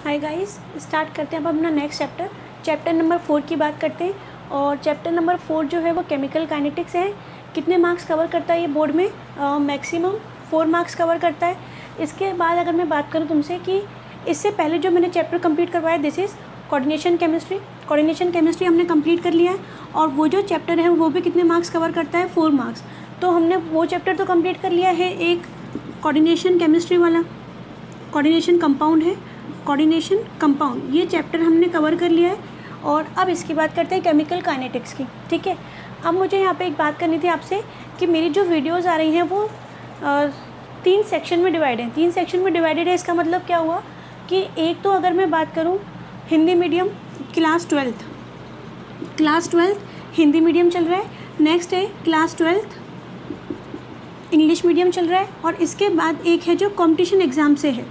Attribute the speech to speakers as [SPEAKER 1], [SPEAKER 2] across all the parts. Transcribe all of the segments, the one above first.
[SPEAKER 1] Hi guys, start करते हैं अब अपना नेक्स्ट चैप्टर नंबर 4 की बात करते हैं। और चैप्टर नंबर 4 जो है वो केमिकल काइनेटिक्स है। कितने मार्क्स कवर करता है ये बोर्ड में? मैक्सिमम 4 मार्क्स कवर करता है। इसके बाद अगर मैं बात करूँ तुमसे कि इससे पहले जो मैंने चैप्टर कंप्लीट करवाया this is coordination chemistry. Coordination chemistry हमने कंप्लीट कर लिया है और वो जो चैप्टर है वो भी कितने मार्क्स कवर करता है? 4 मार्क्स। तो हमने वो चैप्टर तो कंप्लीट कर लिया है, एक कोऑर्डिनेशन केमिस्ट्री वाला कोऑर्डिनेशन कंपाउंड है, कोऑर्डिनेशन कंपाउंड ये चैप्टर हमने कवर कर लिया है। और अब इसकी बात करते हैं केमिकल काइनेटिक्स की। ठीक है, अब मुझे यहाँ पे एक बात करनी थी आपसे कि मेरी जो वीडियोस आ रही हैं वो 3 सेक्शन में डिवाइड है। 3 सेक्शन में डिवाइडेड है। इसका मतलब क्या हुआ कि एक तो अगर मैं बात करूँ Hindi medium class 12th Hindi medium चल रहा है। नेक्स्ट है क्लास 12th इंग्लिश मीडियम चल रहा है। और इसके बाद एक है जो कॉम्पिटिशन एग्ज़ाम से है।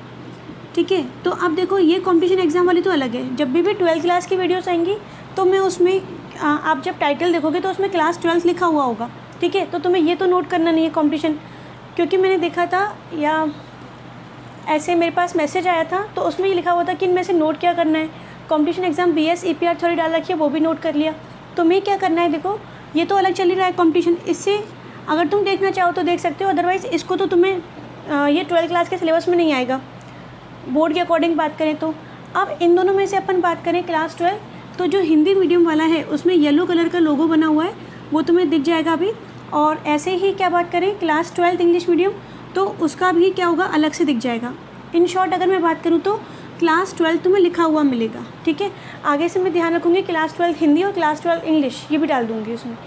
[SPEAKER 1] ठीक है, तो अब देखो ये कॉम्पिटिशन एग्ज़ाम वाली तो अलग है। जब भी 12th क्लास की वीडियोस आएंगी तो मैं उसमें आप जब टाइटल देखोगे तो उसमें क्लास 12th लिखा हुआ होगा। ठीक है, तो तुम्हें ये तो नोट करना नहीं है कॉम्पिटिशन, क्योंकि मैंने देखा था या ऐसे मेरे पास मैसेज आया था तो उसमें ये लिखा हुआ था कि इनमें से नोट क्या करना है। Competition exam BS EPR theory डाल रखी है, वो भी नोट कर लिया। तुम्हें क्या करना है, देखो ये तो अलग चल ही रहा है कॉम्पिटिशन। इससे अगर तुम देखना चाहो तो देख सकते हो, अदरवाइज़ इसको तो तुम्हें ये 12th क्लास के सिलेबस में नहीं आएगा बोर्ड के अकॉर्डिंग बात करें तो। अब इन दोनों में से अपन बात करें क्लास 12, तो जो हिंदी मीडियम वाला है उसमें येलो कलर का लोगो बना हुआ है, वो तुम्हें दिख जाएगा अभी। और ऐसे ही क्या बात करें क्लास 12 इंग्लिश मीडियम, तो उसका भी क्या होगा, अलग से दिख जाएगा। इन शॉर्ट अगर मैं बात करूँ तो क्लास 12 तुम्हें लिखा हुआ मिलेगा। ठीक है, आगे से मैं ध्यान रखूँगी क्लास 12 हिंदी और क्लास 12 इंग्लिश ये भी डाल दूँगी उसमें।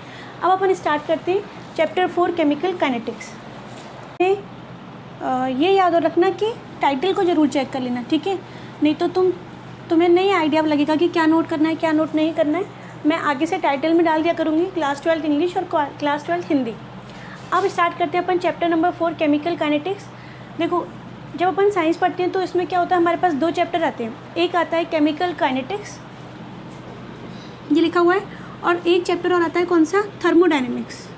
[SPEAKER 1] अब अपन स्टार्ट करते हैं चैप्टर 4 केमिकल काइनेटिक्स। ये याद रखना कि टाइटल को ज़रूर चेक कर लेना। ठीक है, नहीं तो तुम्हें नहीं आइडिया लगेगा कि क्या नोट करना है क्या नोट नहीं करना है। मैं आगे से टाइटल में डाल दिया करूँगी क्लास 12 इंग्लिश और क्लास 12 हिंदी। अब स्टार्ट करते हैं अपन चैप्टर नंबर 4 केमिकल काइनेटिक्स। देखो जब अपन साइंस पढ़ते हैं तो इसमें क्या होता है, हमारे पास 2 चैप्टर आते हैं। एक आता है केमिकल काइनेटिक्स ये लिखा हुआ है, और एक चैप्टर और आता है कौन सा, थर्मोडायनेमिक्स।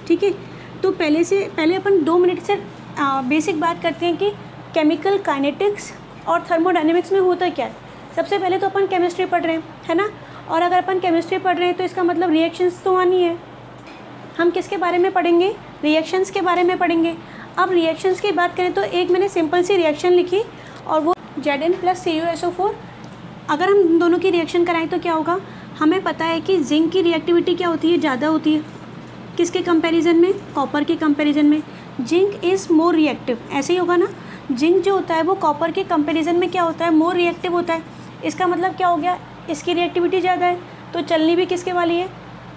[SPEAKER 1] ठीक है, तो पहले अपन 2 मिनट से बेसिक बात करते हैं कि केमिकल काइनेटिक्स और थर्मोडायनेमिक्स में होता क्या है। सबसे पहले तो अपन केमिस्ट्री पढ़ रहे हैं, है ना। और अगर अपन केमिस्ट्री पढ़ रहे हैं तो इसका मतलब रिएक्शंस तो आनी है। हम किसके बारे में पढ़ेंगे, रिएक्शंस के बारे में पढ़ेंगे। अब रिएक्शंस की बात करें तो एक मैंने सिंपल सी रिएक्शन लिखी और वो Zn + CuSO4। अगर हम दोनों की रिएक्शन कराएं तो क्या होगा, हमें पता है कि जिंक की रिएक्टिविटी क्या होती है, ज़्यादा होती है किसके कंपैरिजन में, कॉपर के कंपैरिजन में। जिंक इज़ मोर रिएक्टिव, ऐसे ही होगा ना। जिंक जो होता है वो कॉपर के कंपैरिजन में क्या होता है, मोर रिएक्टिव होता है। इसका मतलब क्या हो गया, इसकी रिएक्टिविटी ज़्यादा है तो चलनी भी किसके वाली है,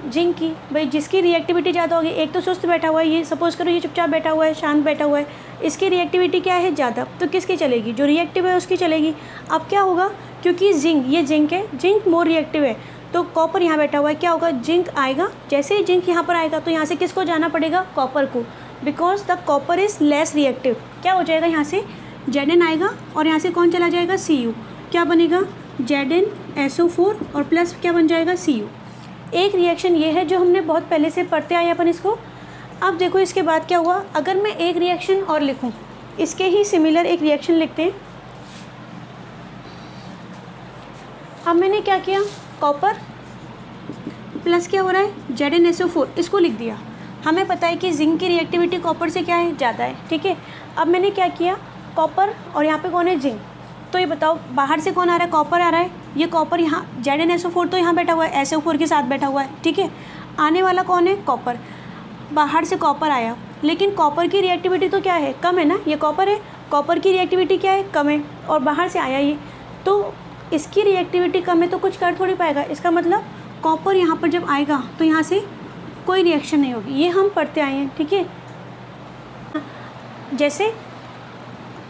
[SPEAKER 1] जिंक की। भाई जिसकी रिएक्टिविटी ज़्यादा होगी, एक तो सुस्त बैठा हुआ है, ये सपोज़ करो ये चुपचाप बैठा हुआ है, शांत बैठा हुआ है, इसकी रिएक्टिविटी क्या है, ज़्यादा, तो किसकी चलेगी, जो रिएक्टिव है उसकी चलेगी। अब क्या होगा, क्योंकि ये जिंक है, जिंक मोर रिएक्टिव है, तो कॉपर यहाँ बैठा हुआ है, क्या होगा, जिंक आएगा। जैसे ही जिंक यहाँ पर आएगा तो यहाँ से किसको जाना पड़ेगा, कॉपर को, because the copper is less reactive. क्या हो जाएगा, यहाँ से Zn आएगा और यहाँ से कौन चला जाएगा, Cu। क्या बनेगा, ZnSO4 और प्लस क्या बन जाएगा, Cu। एक रिएक्शन ये है जो हमने बहुत पहले से पढ़ते आए अपन इसको। अब देखो इसके बाद क्या हुआ, अगर मैं एक रिएक्शन और लिखूँ, इसके ही सिमिलर एक रिएक्शन लिखते हैं। अब मैंने क्या किया, कॉपर प्लस क्या हो रहा है, ZnSO4 इसको लिख दिया। हमें पता है कि जिंक की रिएक्टिविटी कॉपर से क्या है, ज़्यादा है। ठीक है, अब मैंने क्या किया, कॉपर और यहाँ पे कौन है, जिंक। तो ये बताओ बाहर से कौन आ रहा है, कॉपर आ रहा है। ये कॉपर यहाँ ZnSO4 तो यहाँ बैठा हुआ है, SO4 के साथ बैठा हुआ है। ठीक है, आने वाला कौन है, कॉपर। बाहर से कॉपर आया, लेकिन कॉपर की रिएक्टिविटी तो क्या है, कम है ना, ये कॉपर है, कॉपर की रिएक्टिविटी क्या है, कम है। और बाहर से आया ये, तो इसकी रिएक्टिविटी कम है तो कुछ कर थोड़ी पाएगा। इसका मतलब कॉपर यहाँ पर जब आएगा तो यहाँ से कोई रिएक्शन नहीं होगी, ये हम पढ़ते आए हैं। ठीक है, जैसे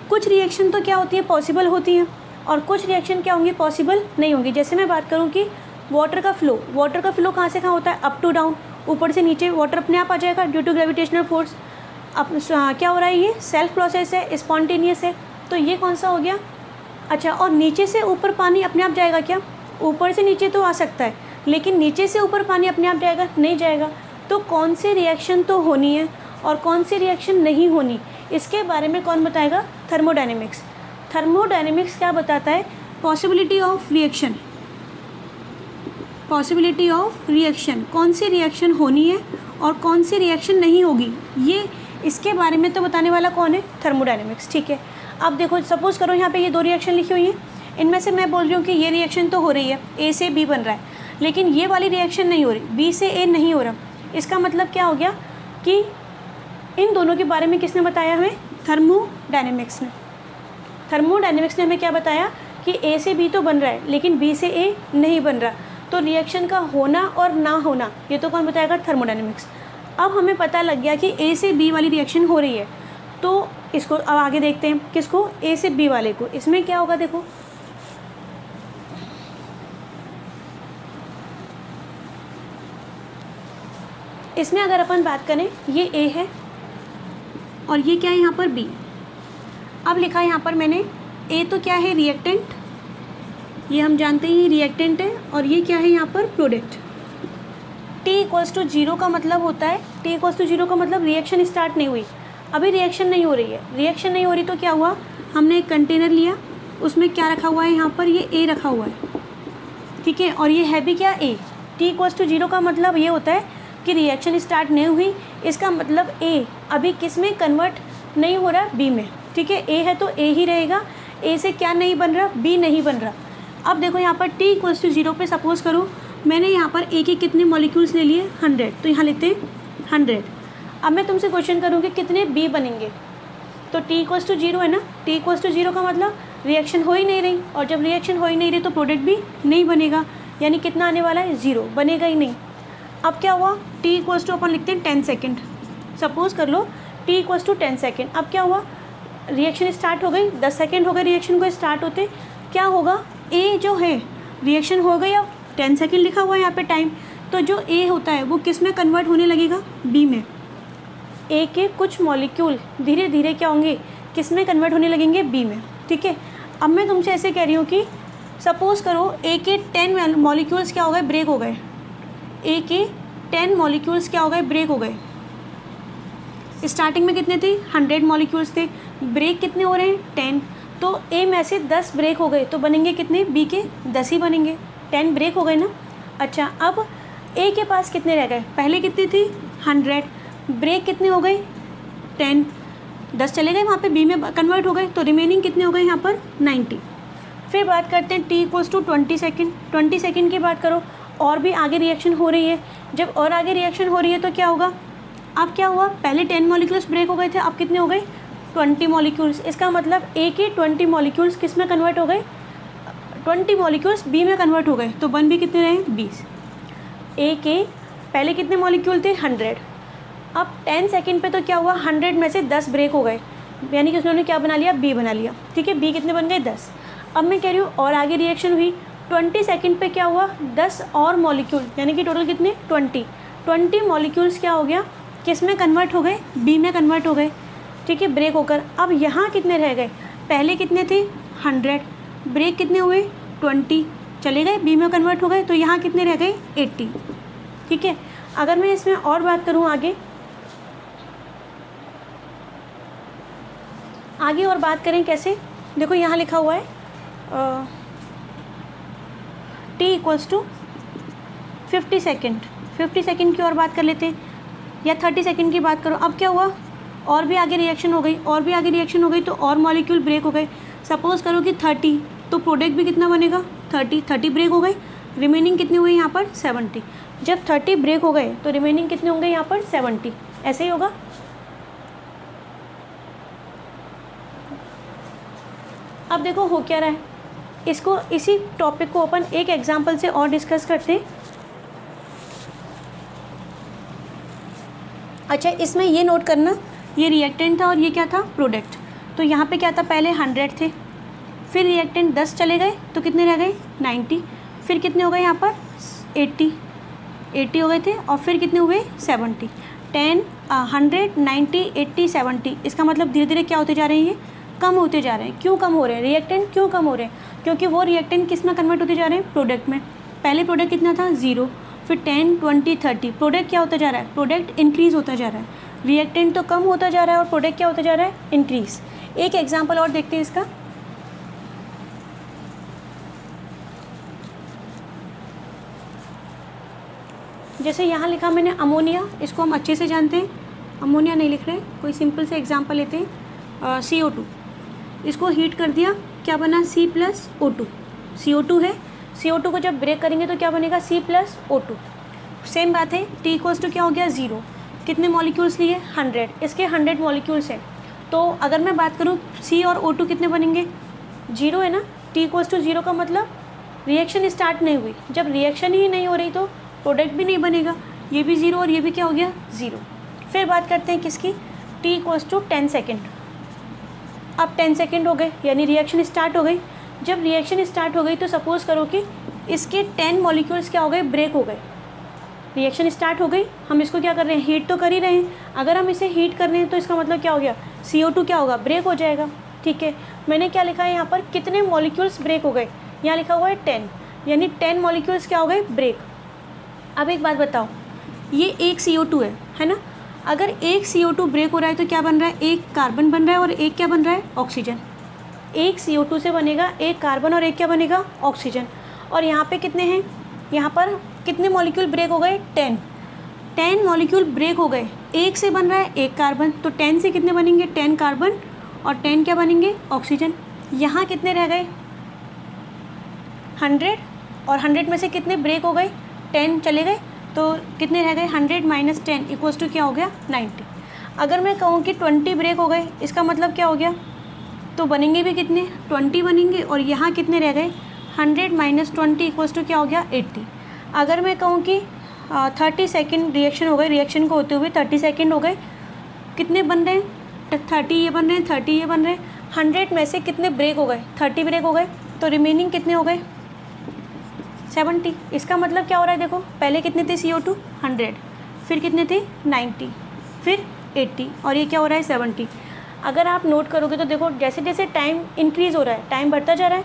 [SPEAKER 1] कुछ रिएक्शन तो क्या होती है, पॉसिबल होती हैं, और कुछ रिएक्शन क्या होंगी, पॉसिबल नहीं होंगी। जैसे मैं बात करूँ कि वाटर का फ्लो कहाँ से कहाँ होता है, अप टू डाउन, ऊपर से नीचे वाटर अपने आप आ जाएगा ड्यू टू ग्रेविटेशनल फोर्स। अब क्या हो रहा है, ये सेल्फ प्रोसेस है, स्पॉन्टेनियस है, तो ये कौन सा हो गया। अच्छा, और नीचे से ऊपर पानी अपने आप जाएगा क्या, ऊपर से नीचे तो आ सकता है, लेकिन नीचे से ऊपर पानी अपने आप जाएगा, नहीं जाएगा। तो कौन सी रिएक्शन तो होनी है और कौन सी रिएक्शन नहीं होनी, इसके बारे में कौन बताएगा, थर्मोडायनेमिक्स। थर्मोडायनेमिक्स क्या बताता है? Possibility of reaction, possibility of reaction, कौन सी रिएक्शन होनी है और कौन सी रिएक्शन नहीं होगी, ये इसके बारे में तो बताने वाला कौन है? थर्मोडायनेमिक्स। ठीक है, अब देखो सपोज़ करो यहाँ पे ये दो रिएक्शन लिखी हुई हैं, इनमें से मैं बोल रही हूँ कि ये रिएक्शन तो हो रही है, ए से बी बन रहा है, लेकिन ये वाली रिएक्शन नहीं हो रही, बी से ए नहीं हो रहा। इसका मतलब क्या हो गया कि इन दोनों के बारे में किसने बताया हमें? थर्मोडायनेमिक्स ने। थर्मोडायनेमिक्स ने हमें क्या बताया कि ए से बी तो बन रहा है लेकिन बी से ए नहीं बन रहा, तो रिएक्शन का होना और ना होना ये तो कौन बताएगा? थर्मोडायनेमिक्स। अब हमें पता लग गया कि ए से बी वाली रिएक्शन हो रही है, तो इसको अब आगे देखते हैं, किसको? ए से बी वाले को। इसमें क्या होगा देखो, इसमें अगर अपन बात करें, ये ए है और ये क्या है यहाँ पर? बी। अब लिखा है यहाँ पर मैंने, ए तो क्या है? रिएक्टेंट, ये हम जानते हैं रिएक्टेंट है, और ये क्या है यहाँ पर? प्रोडक्ट। T=0 का मतलब होता है, T=0 का मतलब रिएक्शन स्टार्ट नहीं हुई, अभी रिएक्शन नहीं हो रही है। रिएक्शन नहीं हो रही तो क्या हुआ? हमने एक कंटेनर लिया, उसमें क्या रखा हुआ है? यहाँ पर ये ए रखा हुआ है, ठीक है, और ये है भी क्या? ए। T=0 का मतलब ये होता है कि रिएक्शन स्टार्ट नहीं हुई, इसका मतलब ए अभी किस में कन्वर्ट नहीं हो रहा? बी में। ठीक है, ए है तो ए ही रहेगा, ए से क्या नहीं बन रहा? बी नहीं बन रहा। अब देखो यहाँ पर T=0 पे सपोज़ करो मैंने यहाँ पर ए के कितने मॉलिक्यूल्स ले लिए? 100, तो यहाँ लेते हैं 100। अब मैं तुमसे क्वेश्चन करूँगी कितने बी बनेंगे, तो T=0 है ना, T=0 का मतलब रिएक्शन हो ही नहीं रही, और जब रिएक्शन हो ही नहीं रही तो प्रोडक्ट भी नहीं बनेगा, यानी कितना आने वाला है? 0, बनेगा ही नहीं। अब क्या हुआ? T= अपन लिखते हैं 10 सेकेंड, सपोज़ कर लो T=10 सेकेंड। अब क्या हुआ? रिएक्शन स्टार्ट हो गई, 10 सेकेंड हो गए रिएक्शन को स्टार्ट होते, क्या होगा? ए जो है रिएक्शन हो गई, अब 10 सेकेंड लिखा हुआ है यहाँ पे टाइम, तो जो ए होता है वो किस में कन्वर्ट होने लगेगा? बी में। ए के कुछ मॉलिक्यूल धीरे धीरे क्या होंगे? किस में कन्वर्ट होने लगेंगे? बी में। ठीक है, अब मैं तुमसे ऐसे कह रही हूँ कि सपोज़ करो ए के 10 मॉलिक्यूल्स क्या हो गए? ब्रेक हो गए। ए के 10 मॉलिक्यूल्स क्या हो गए? ब्रेक हो गए। स्टार्टिंग में कितने थे? 100 मॉलिक्यूल्स थे, ब्रेक कितने हो रहे हैं? 10, तो ए में से 10 ब्रेक हो गए, तो बनेंगे कितने? बी के 10 ही बनेंगे, 10 ब्रेक हो गए ना। अच्छा, अब ए के पास कितने रह गए? पहले कितने थे? 100, ब्रेक कितने हो गए? 10, 10 चले गए वहाँ पे, बी में कन्वर्ट हो गए, तो रिमेनिंग कितने हो गए यहाँ पर? 90। फिर बात करते हैं T=20 सेकेंड। 20 सेकेंड की बात करो, और भी आगे रिएक्शन हो रही है, जब और आगे रिएक्शन हो रही है तो क्या होगा? अब क्या हुआ? पहले 10 मॉलिक्यूल्स ब्रेक हो गए थे, अब कितने हो गए? 20 मॉलिक्यूल्स। इसका मतलब ए के 20 मॉलिक्यूल्स किस में कन्वर्ट हो गए? 20 मॉलिक्यूल्स बी में कन्वर्ट हो गए, तो बन भी कितने रहे? 20। ए के पहले कितने मॉलिक्यूल थे? 100। अब 10 सेकेंड पे तो क्या हुआ? 100 में से 10 ब्रेक हो गए, यानी कि उन्होंने क्या बना लिया? बी बना लिया। ठीक है, बी कितने बन गए? 10। अब मैं कह रही हूँ और आगे रिएक्शन हुई, 20 सेकेंड पे क्या हुआ? 10 और मॉलिक्यूल, यानी कि टोटल कितने? 20 मॉलिक्यूल्स क्या हो गया? किस में कन्वर्ट हो गए? बी में कन्वर्ट हो गए। ठीक है, ब्रेक होकर। अब यहाँ कितने रह गए? पहले कितने थे? 100, ब्रेक कितने हुए? 20 चले गए, बी में कन्वर्ट हो गए, तो यहाँ कितने रह गए? 80। ठीक है, अगर मैं इसमें और बात करूँ आगे और बात करें कैसे? देखो यहाँ लिखा हुआ है T=50 सेकेंड। 50 सेकेंड की और बात कर लेते हैं, या 30 सेकेंड की बात करो। अब क्या हुआ? और भी आगे रिएक्शन हो गई, और भी आगे रिएक्शन हो गई, तो और मॉलिक्यूल ब्रेक हो गए। सपोज़ करो कि 30, तो प्रोडक्ट भी कितना बनेगा? 30 ब्रेक हो गए, रिमेनिंग कितने हुए यहाँ पर? 70। जब 30 ब्रेक हो गए तो रिमेनिंग कितने होंगे यहाँ पर? 70। ऐसे ही होगा। अब देखो हो क्या रहा है, इसको इसी टॉपिक को अपन एक एग्जाम्पल से और डिस्कस करते हैं। अच्छा, इसमें ये नोट करना, ये रिएक्टेंट था और ये क्या था? प्रोडक्ट। तो यहाँ पे क्या था? पहले 100 थे, फिर रिएक्टेंट 10 चले गए, तो कितने रह गए? 90। फिर कितने हो गए यहाँ पर? 80 हो गए थे, और फिर कितने हुए? 70। 10, 100, 90, 80, 70। इसका मतलब धीरे धीरे क्या होते जा रहे हैं? ये कम होते जा रहे हैं। क्यों कम हो रहे हैं? रिएक्टेंट क्यों कम हो रहे हैं? क्योंकि वो रिएक्टेंट किस में कन्वर्ट होते जा रहे हैं? प्रोडक्ट में। पहले प्रोडक्ट कितना था? 0, फिर 10, 20, 30। प्रोडक्ट क्या होता जा रहा है? प्रोडक्ट इंक्रीज़ होता जा रहा है। रिएक्टेंट तो कम होता जा रहा है और प्रोडक्ट क्या होता जा रहा है? इंक्रीज़। एक एग्जाम्पल और देखते हैं इसका। जैसे यहाँ लिखा मैंने अमोनिया, इसको हम अच्छे से जानते हैं, अमोनिया नहीं लिख रहे, कोई सिंपल से एग्जांपल लेते हैं। CO2, इसको हीट कर दिया, क्या बना C+O2। CO2 है, CO2 को जब ब्रेक करेंगे तो क्या बनेगा C+O2। सेम बात है, T = क्या हो गया 0, कितने मॉलिक्यूल्स लिए 100, इसके 100 मॉलिक्यूल्स हैं। तो अगर मैं बात करूँ C और O2 कितने बनेंगे 0 है ना। T = 0 का मतलब रिएक्शन स्टार्ट नहीं हुई, जब रिएक्शन ही नहीं हो रही तो प्रोडक्ट भी नहीं बनेगा, ये भी 0 और ये भी क्या हो गया 0। फिर बात करते हैं किसकी, T = 10 सेकेंड। अब 10 सेकेंड हो गए यानी रिएक्शन स्टार्ट हो गई। जब रिएक्शन स्टार्ट हो गई तो सपोज़ करो कि इसके 10 मॉलिक्यूल्स क्या हो गए, ब्रेक हो गए। रिएक्शन स्टार्ट हो गई, हम इसको क्या कर रहे हैं, हीट तो कर ही रहे हैं। अगर हम इसे हीट कर रहे हैं तो इसका मतलब क्या हो गया, CO2 क्या होगा, ब्रेक हो जाएगा। ठीक है, मैंने क्या लिखा है यहाँ पर, कितने मॉलिक्यूल्स ब्रेक हो गए, यहाँ लिखा हुआ है 10, यानी 10 मॉलिक्यूल्स क्या हो गए, ब्रेक। अब एक बात बताओ, ये एक CO2 है ना। अगर एक CO2 ब्रेक हो रहा है तो क्या बन रहा है, एक कार्बन बन रहा है और एक क्या बन रहा है, ऑक्सीजन। एक CO2 से बनेगा एक कार्बन और एक क्या बनेगा, ऑक्सीजन। और यहाँ पे कितने हैं, यहाँ पर कितने मॉलिक्यूल ब्रेक हो गए, 10 मॉलिक्यूल ब्रेक हो गए। एक से बन रहा है एक कार्बन, तो 10 से कितने बनेंगे, 10 कार्बन और 10 क्या बनेंगे, ऑक्सीजन। यहाँ कितने रह गए 100, और 100 में से कितने ब्रेक हो गए, 10 चले गए, तो कितने रह गए 100 - 10 = क्या हो गया 90। अगर मैं कहूँ कि 20 ब्रेक हो गए, इसका मतलब क्या हो गया, तो बनेंगे भी कितने 20 बनेंगे, और यहाँ कितने रह गए 100 - 20 = क्या हो गया 80। अगर मैं कहूँ कि 30 सेकेंड रिएक्शन हो गए, रिएक्शन को होते हुए 30 सेकेंड हो गए, कितने बन रहे हैं 30 ये बन रहे हैं, 30 ये बन रहे हैं। 100 में से कितने ब्रेक हो गए, 30 ब्रेक हो गए, तो रिमेनिंग कितने हो गए 70। इसका मतलब क्या हो रहा है, देखो पहले कितने थे CO2 100, फिर कितने थे 90, फिर 80, और ये क्या हो रहा है 70। अगर आप नोट करोगे तो देखो जैसे जैसे टाइम इंक्रीज़ हो रहा है, टाइम बढ़ता जा रहा है।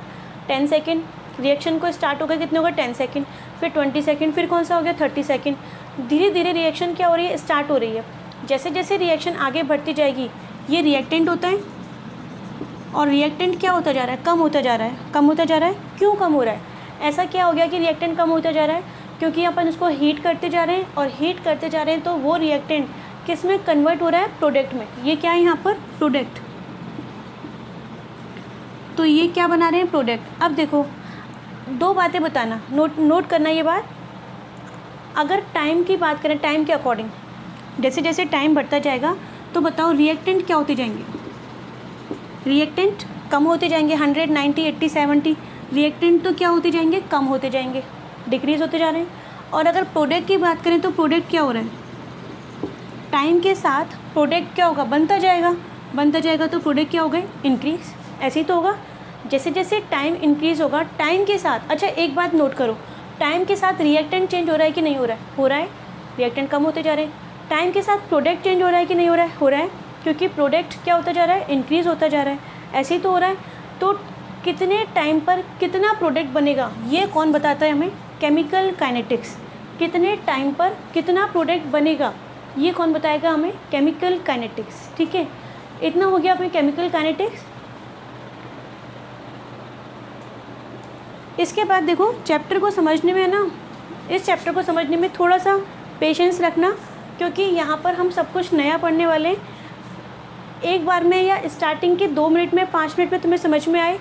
[SPEAKER 1] 10 सेकेंड रिएक्शन को स्टार्ट हो गया, कितने हो गए 10 सेकेंड, फिर 20 सेकेंड, फिर कौन सा हो गया 30 सेकेंड। धीरे धीरे रिएक्शन क्या हो रही है, स्टार्ट हो रही है। जैसे जैसे रिएक्शन आगे बढ़ती जाएगी, ये रिएक्टेंट होता है, और रिएक्टेंट क्या होता जा रहा है, कम होता जा रहा है, कम होता जा रहा है। क्यों कम हो रहा है, ऐसा क्या हो गया कि रिएक्टेंट कम होता जा रहा है, क्योंकि अपन उसको हीट करते जा रहे हैं, और हीट करते जा रहे हैं तो वो रिएक्टेंट किस में कन्वर्ट हो रहा है, प्रोडक्ट में। ये क्या है यहाँ पर, प्रोडक्ट, तो ये क्या बना रहे हैं, प्रोडक्ट। अब देखो दो बातें बताना, नोट करना ये बात। अगर टाइम की बात करें, टाइम के अकॉर्डिंग जैसे जैसे टाइम बढ़ता जाएगा तो बताओ रिएक्टेंट क्या होते जाएंगे, रिएक्टेंट कम होते जाएंगे। 100, 90, 80, 70 रिएक्टेंट तो क्या होते जाएंगे, कम होते जाएंगे, डिक्रीज़ होते जा रहे हैं। और अगर प्रोडक्ट की बात करें तो प्रोडक्ट क्या हो रहा है, टाइम के साथ प्रोडक्ट क्या होगा, बनता जाएगा, बनता जाएगा, तो प्रोडक्ट क्या हो गए, इंक्रीज़। ऐसे ही तो होगा, जैसे जैसे टाइम इंक्रीज़ होगा टाइम के साथ। अच्छा एक बात नोट करो, टाइम के साथ रिएक्टेंट चेंज हो रहा है कि नहीं हो रहा है, हो रहा है, रिएक्टेंट कम होते जा रहे हैं। टाइम के साथ प्रोडक्ट चेंज हो रहा है कि नहीं हो रहा है, हो रहा है, क्योंकि प्रोडक्ट क्या होता जा रहा है, इंक्रीज़ होता जा रहा है। ऐसे ही तो हो रहा है। तो कितने टाइम पर कितना प्रोडक्ट बनेगा, ये कौन बताता है हमें, केमिकल काइनेटिक्स। कितने टाइम पर कितना प्रोडक्ट बनेगा, ये कौन बताएगा हमें, केमिकल काइनेटिक्स। ठीक है, इतना हो गया अपने केमिकल काइनेटिक्स। इसके बाद देखो चैप्टर को समझने में है ना, इस चैप्टर को समझने में थोड़ा सा पेशेंस रखना, क्योंकि यहाँ पर हम सब कुछ नया पढ़ने वाले हैं। एक बार में या स्टार्टिंग के 2 मिनट में 5 मिनट में तुम्हें समझ में आए,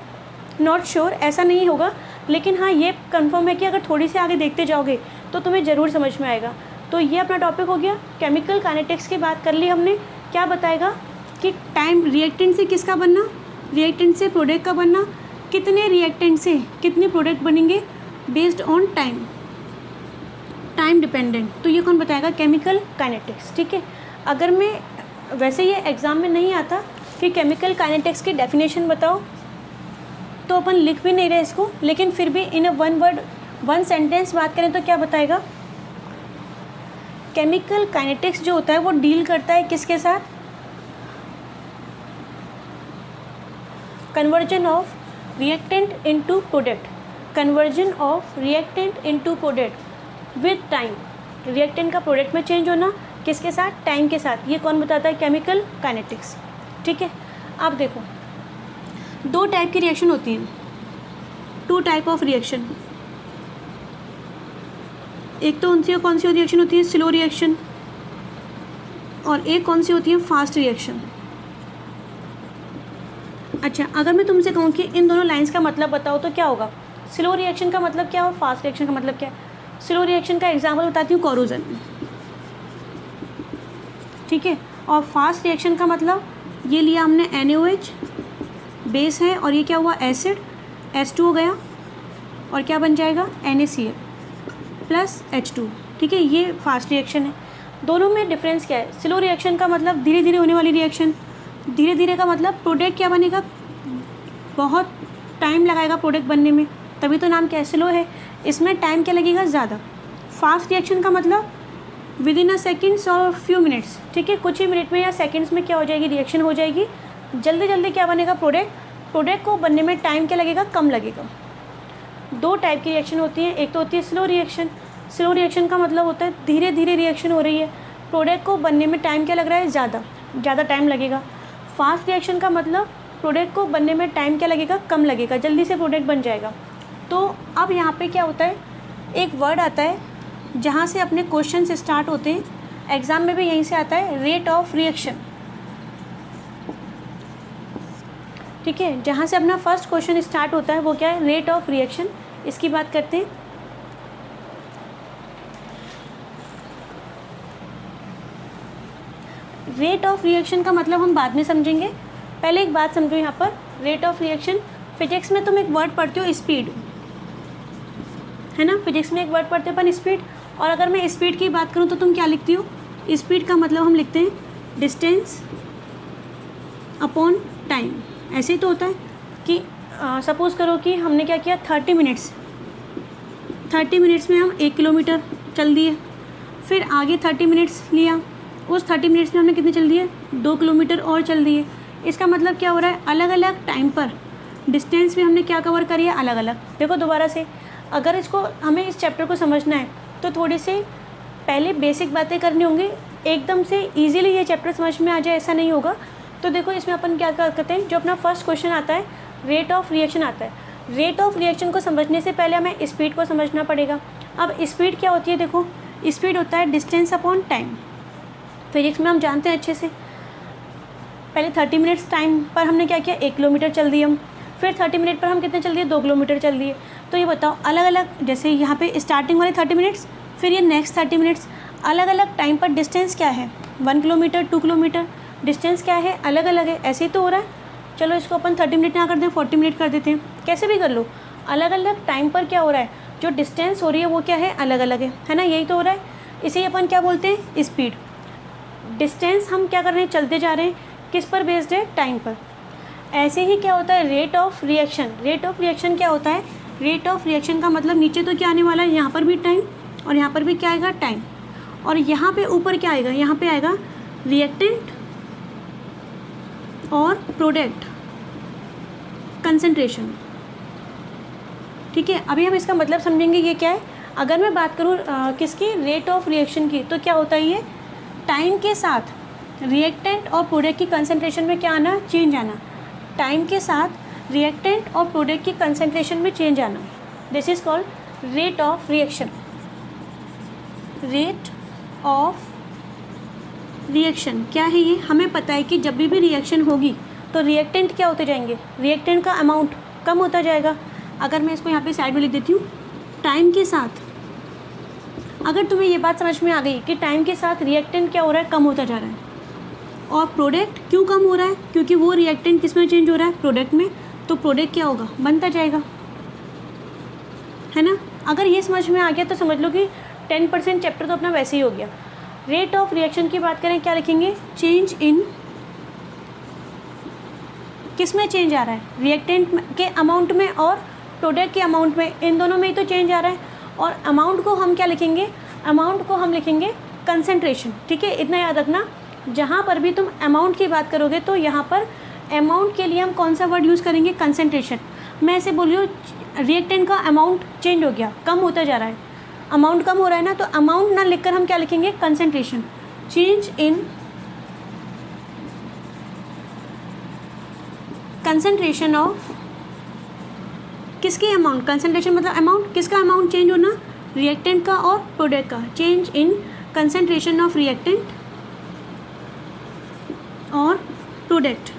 [SPEAKER 1] नॉट श्योर, ऐसा नहीं होगा, लेकिन हाँ ये कंफर्म है कि अगर थोड़ी सी आगे देखते जाओगे तो तुम्हें ज़रूर समझ में आएगा। तो ये अपना टॉपिक हो गया, केमिकल काइनेटिक्स की बात कर ली हमने। क्या बताएगा कि टाइम रिएक्टेंट से किसका बनना, रिएक्टेंट से प्रोडक्ट का बनना, कितने रिएक्टेंट से कितने प्रोडक्ट बनेंगे based on time, time dependent. तो ये कौन बताएगा, केमिकल काइनेटिक्स। ठीक है, अगर मैं वैसे ये एग्ज़ाम में नहीं आता कि केमिकल काइनेटिक्स की डेफिनेशन बताओ, तो अपन लिख भी नहीं रहे इसको, लेकिन फिर भी इन वन वर्ड 1 सेंटेंस बात करें तो क्या बताएगा, केमिकल काइनेटिक्स जो होता है वो डील करता है किसके साथ, conversion of reactant into product, conversion of reactant into product with time. Reactant का प्रोडक्ट में चेंज होना किसके साथ, टाइम के साथ। ये कौन बताता है, केमिकल काइनेटिक्स। ठीक है, अब देखो दो टाइप की रिएक्शन होती हैं, टू टाइप ऑफ रिएक्शन। एक तो उनसे कौन सी रिएक्शन होती है, स्लो रिएक्शन, और एक कौन सी होती है, फास्ट रिएक्शन। अच्छा, अगर मैं तुमसे कहूँ कि इन दोनों लाइंस का मतलब बताओ तो क्या होगा? स्लो रिएक्शन का मतलब क्या और फास्ट रिएक्शन का मतलब क्या है? स्लो रिएक्शन का एग्जाम्पल बताती हूँ, कोरोजन, ठीक है। और फास्ट रिएक्शन का मतलब ये लिया हमने NaOH बेस है, और ये क्या हुआ, एसिड, H2 हो गया, और क्या बन जाएगा, NaCl प्लस H2, ठीक है। ये फास्ट रिएक्शन है। दोनों में डिफरेंस क्या है? स्लो रिएक्शन का मतलब धीरे धीरे होने वाली रिएक्शन, धीरे धीरे का मतलब प्रोडक्ट क्या बनेगा, बहुत टाइम लगाएगा प्रोडक्ट बनने में, तभी तो नाम क्या है, स्लो है। इसमें टाइम क्या लगेगा, ज़्यादा। फास्ट रिएक्शन का मतलब विद इन अ सेकेंड्स और फ्यू मिनट्स, ठीक है, कुछ ही मिनट में या सेकेंड्स में क्या हो जाएगी, रिएक्शन हो जाएगी, जल्दी जल्दी क्या बनेगा, प्रोडक्ट को बनने में टाइम क्या लगेगा, कम लगेगा। दो टाइप की रिएक्शन होती है, एक तो होती है स्लो रिएक्शन। स्लो रिएक्शन का मतलब होता है धीरे धीरे रिएक्शन हो रही है, प्रोडक्ट को बनने में टाइम क्या लग रहा है, ज़्यादा टाइम लगेगा। फास्ट रिएक्शन का मतलब प्रोडक्ट को बनने में टाइम क्या लगेगा, कम लगेगा, जल्दी से प्रोडक्ट बन जाएगा। तो अब यहाँ पे क्या होता है, एक वर्ड आता है जहाँ से अपने क्वेश्चन स्टार्ट होते हैं, एग्ज़ाम में भी यहीं से आता है, रेट ऑफ रिएक्शन, ठीक है। जहाँ से अपना फर्स्ट क्वेश्चन स्टार्ट होता है वो क्या है, रेट ऑफ रिएक्शन। इसकी बात करते हैं। रेट ऑफ रिएक्शन का मतलब हम बाद में समझेंगे, पहले एक बात समझो यहाँ पर। रेट ऑफ रिएक्शन, फिजिक्स में तुम एक वर्ड पढ़ते हो स्पीड, है ना, फिजिक्स में एक वर्ड पढ़ते हो अपन स्पीड। और अगर मैं स्पीड की बात करूँ तो तुम क्या लिखती हो, स्पीड का मतलब हम लिखते हैं डिस्टेंस अपॉन टाइम। ऐसे ही तो होता है कि सपोज़ करो कि हमने क्या किया, 30 मिनट्स में हम 1 किलोमीटर चल दिए, फिर आगे 30 मिनट्स लिया, उस 30 मिनट्स में हमने कितने चल दिए, 2 किलोमीटर और चल दिए। इसका मतलब क्या हो रहा है, अलग अलग टाइम पर डिस्टेंस में हमने क्या कवर करी है, अलग अलग। देखो दोबारा से, अगर इसको हमें इस चैप्टर को समझना है तो थोड़ी सी पहले बेसिक बातें करनी होंगी, एकदम से इजीली ये चैप्टर समझ में आ जाए ऐसा नहीं होगा। तो देखो इसमें अपन क्या करते हैं, जो अपना फर्स्ट क्वेश्चन आता है, रेट ऑफ रिएक्शन आता है। रेट ऑफ रिएक्शन को समझने से पहले हमें स्पीड को समझना पड़ेगा। अब स्पीड क्या होती है, देखो स्पीड होता है डिस्टेंस अपॉन टाइम। फिजिक्स में हम जानते हैं अच्छे से, पहले 30 मिनट्स टाइम पर हमने क्या किया, 1 किलोमीटर चल दिए हम, फिर 30 मिनट पर हम कितने चल दिए, 2 किलोमीटर चल दिए। तो ये बताओ अलग अलग, जैसे यहाँ पे स्टार्टिंग वाले 30 मिनट्स, फिर ये नेक्स्ट 30 मिनट्स, अलग अलग टाइम पर डिस्टेंस क्या है, 1 किलोमीटर 2 किलोमीटर, डिस्टेंस क्या है, अलग अलग है। ऐसे ही तो हो रहा है। चलो इसको अपन 30 मिनट ना कर दें, 40 मिनट कर देते हैं, कैसे भी कर लो। अलग अलग टाइम पर क्या हो रहा है, जो डिस्टेंस हो रही है वो क्या है, अलग अलग है ना, यही तो हो रहा है। इसे अपन क्या बोलते हैं, स्पीड। डिस्टेंस हम क्या कर रहे हैं, चलते जा रहे हैं, किस पर बेस्ड है, टाइम पर। ऐसे ही क्या होता है, rate of reaction. Rate of reaction क्या होता है, रेट ऑफ रिएक्शन का मतलब नीचे तो क्या आने वाला है, यहाँ पर भी टाइम और यहाँ पर भी क्या आएगा, टाइम, और यहाँ पे ऊपर क्या आएगा, यहाँ पे आएगा रिएक्टेंट और प्रोडक्ट कंसंट्रेशन, ठीक है। अभी हम इसका मतलब समझेंगे ये क्या है। अगर मैं बात करूँ किसकी, रेट ऑफ रिएक्शन की, तो क्या होता है, ये टाइम के साथ रिएक्टेंट और प्रोडक्ट की कंसंट्रेशन में क्या आना, चेंज आना। टाइम के साथ रिएक्टेंट और प्रोडक्ट की कंसंट्रेशन में चेंज आना, this is called rate of reaction. Rate of reaction क्या है, ये हमें पता है कि जब भी रिएक्शन होगी तो रिएक्टेंट क्या होते जाएंगे, रिएक्टेंट का अमाउंट कम होता जाएगा। अगर मैं इसको यहाँ पे साइड में लिख देती हूँ, टाइम के साथ, अगर तुम्हें ये बात समझ में आ गई कि टाइम के साथ रिएक्टेंट क्या हो रहा है, कम होता जा रहा है, और प्रोडक्ट क्यों कम हो रहा है, क्योंकि वो रिएक्टेंट किस में चेंज हो रहा है, प्रोडक्ट में, तो प्रोडक्ट क्या होगा, बनता जाएगा, है ना। अगर ये समझ में आ गया तो समझ लो कि 10% चैप्टर तो अपना वैसे ही हो गया। रेट ऑफ रिएक्शन की बात करें, क्या लिखेंगे, चेंज इन, किस में चेंज आ रहा है, रिएक्टेंट के अमाउंट में और प्रोडक्ट के अमाउंट में, इन दोनों में ही तो चेंज आ रहा है। और अमाउंट को हम क्या लिखेंगे, अमाउंट को हम लिखेंगे कंसंट्रेशन, ठीक है। इतना याद रखना, जहाँ पर भी तुम अमाउंट की बात करोगे तो यहाँ पर अमाउंट के लिए हम कौन सा वर्ड यूज़ करेंगे, कंसंट्रेशन। मैं ऐसे बोल रही हूँ, रिएक्टेंट का अमाउंट चेंज हो गया, कम होता जा रहा है, अमाउंट कम हो रहा है ना, तो अमाउंट ना लिखकर हम क्या लिखेंगे, concentration. Change in concentration of किसके अमाउंट, कंसंट्रेशन मतलब अमाउंट, किसका अमाउंट चेंज होना, रिएक्टेंट का और प्रोडक्ट का, change in concentration of reactant और प्रोडक्ट,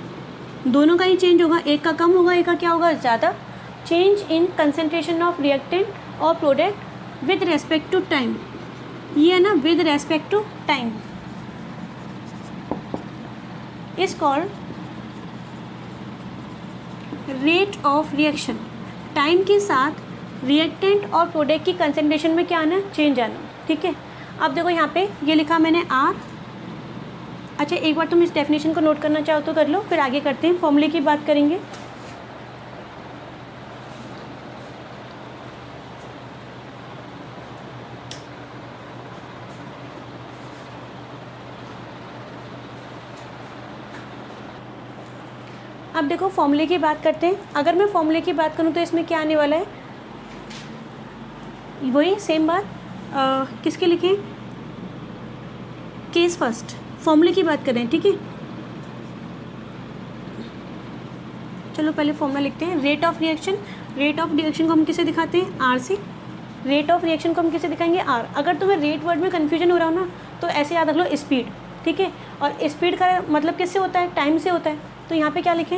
[SPEAKER 1] दोनों का ही चेंज होगा, एक का कम होगा एक का क्या होगा ज़्यादा, change in concentration of reactant और product with respect to time, ये है ना with respect to time, is called rate of reaction. Time के साथ रिएक्टेंट और प्रोडक्ट की कंसंट्रेशन में क्या आना, चेंज आना, ठीक है। अब देखो यहाँ पे ये लिखा मैंने आर, अच्छा एक बार तुम इस डेफिनेशन को नोट करना चाहो तो कर लो, फिर आगे करते हैं, फॉर्मूले की बात करेंगे। अब देखो फॉर्मूले की बात करते हैं। अगर मैं फॉर्मूले की बात करूँ तो इसमें क्या आने वाला है, वही सेम बात, किसके लिखें, केस फर्स्ट, फॉर्मूले की बात करें, ठीक है। चलो पहले फॉर्मूला लिखते हैं, rate of reaction, rate of reaction को हम किसे दिखाते हैं, आर से, रेट ऑफ रिएक्शन को हम किसे दिखाएंगे, आर। अगर तुम्हें रेट वर्ड में कन्फ्यूजन हो रहा हो ना तो ऐसे याद रख लो स्पीड, ठीक है, और स्पीड का मतलब किससे होता है, टाइम से होता है। तो यहाँ पे क्या लिखें,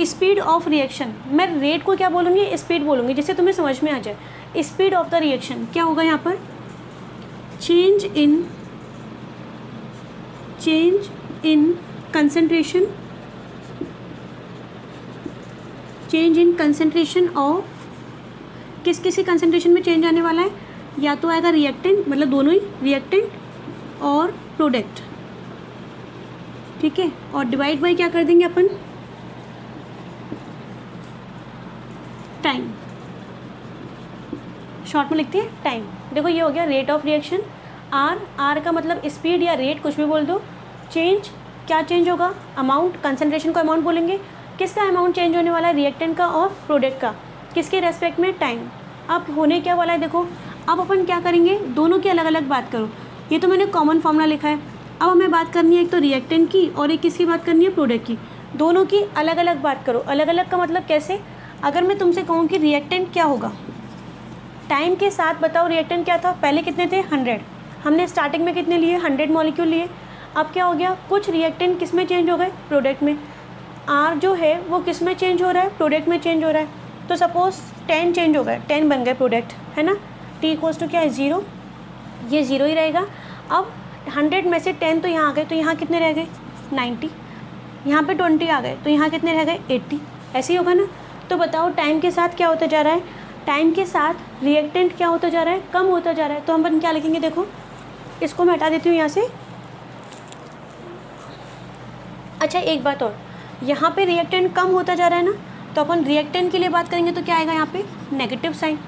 [SPEAKER 1] स्पीड ऑफ रिएक्शन, मैं रेट को क्या बोलूँगी, स्पीड बोलूँगी, जिससे तुम्हें समझ में आ जाए। स्पीड ऑफ द रिएक्शन क्या होगा यहाँ पर, change in concentration, change in concentration of, किस किसी कंसंट्रेशन में चेंज आने वाला है, या तो आएगा रिएक्टेंट, मतलब दोनों ही रिएक्टेंट और प्रोडक्ट, ठीक है, और डिवाइड बाय क्या कर देंगे अपन, टाइम, शॉर्ट में लिखते हैं टाइम। देखो ये हो गया रेट ऑफ रिएक्शन, आर का मतलब स्पीड या रेट कुछ भी बोल दो, चेंज क्या चेंज होगा, अमाउंट, कंसंट्रेशन को अमाउंट बोलेंगे, किसका अमाउंट चेंज होने वाला है, रिएक्टेंट का और प्रोडक्ट का, किसके रेस्पेक्ट में, टाइम। अब होने क्या वाला है देखो, अब अपन क्या करेंगे, दोनों की अलग अलग बात करो, ये तो मैंने कॉमन फार्मूला लिखा है। अब हमें बात करनी है एक तो रिएक्टेंट की और एक किसकी बात करनी है, प्रोडक्ट की, दोनों की अलग अलग बात करो। अलग अलग का मतलब कैसे, अगर मैं तुमसे कहूँ कि रिएक्टेंट क्या होगा, टाइम के साथ बताओ रिएक्टेंट क्या था, पहले कितने थे 100, हमने स्टार्टिंग में कितने लिए 100 मॉलिक्यूल लिए, अब क्या हो गया, कुछ रिएक्टेंट किस में चेंज हो गए, प्रोडक्ट में, आर जो है वो किस में चेंज हो रहा है, प्रोडक्ट में चेंज हो रहा है। तो सपोज 10 चेंज हो गए, 10 बन गए प्रोडक्ट, है ना, टी इक्वल्स टू क्या है 0, ये 0 ही रहेगा। अब 100 में से 10 तो यहाँ आ गए, तो यहाँ कितने रह गए 90, यहाँ पे 20 आ गए, तो यहाँ कितने रह गए 80, ऐसे ही होगा ना। तो बताओ टाइम के साथ क्या होता जा रहा है, टाइम के साथ रिएक्टेंट क्या होता जा रहा है, कम होता जा रहा है। तो हम क्या लिखेंगे, देखो इसको मैं हटा देती हूँ यहाँ से। अच्छा एक बात और, यहाँ पे रिएक्टेंट कम होता जा रहा है ना, तो अपन रिएक्टेंट के लिए बात करेंगे तो क्या आएगा यहाँ पे, नेगेटिव साइन,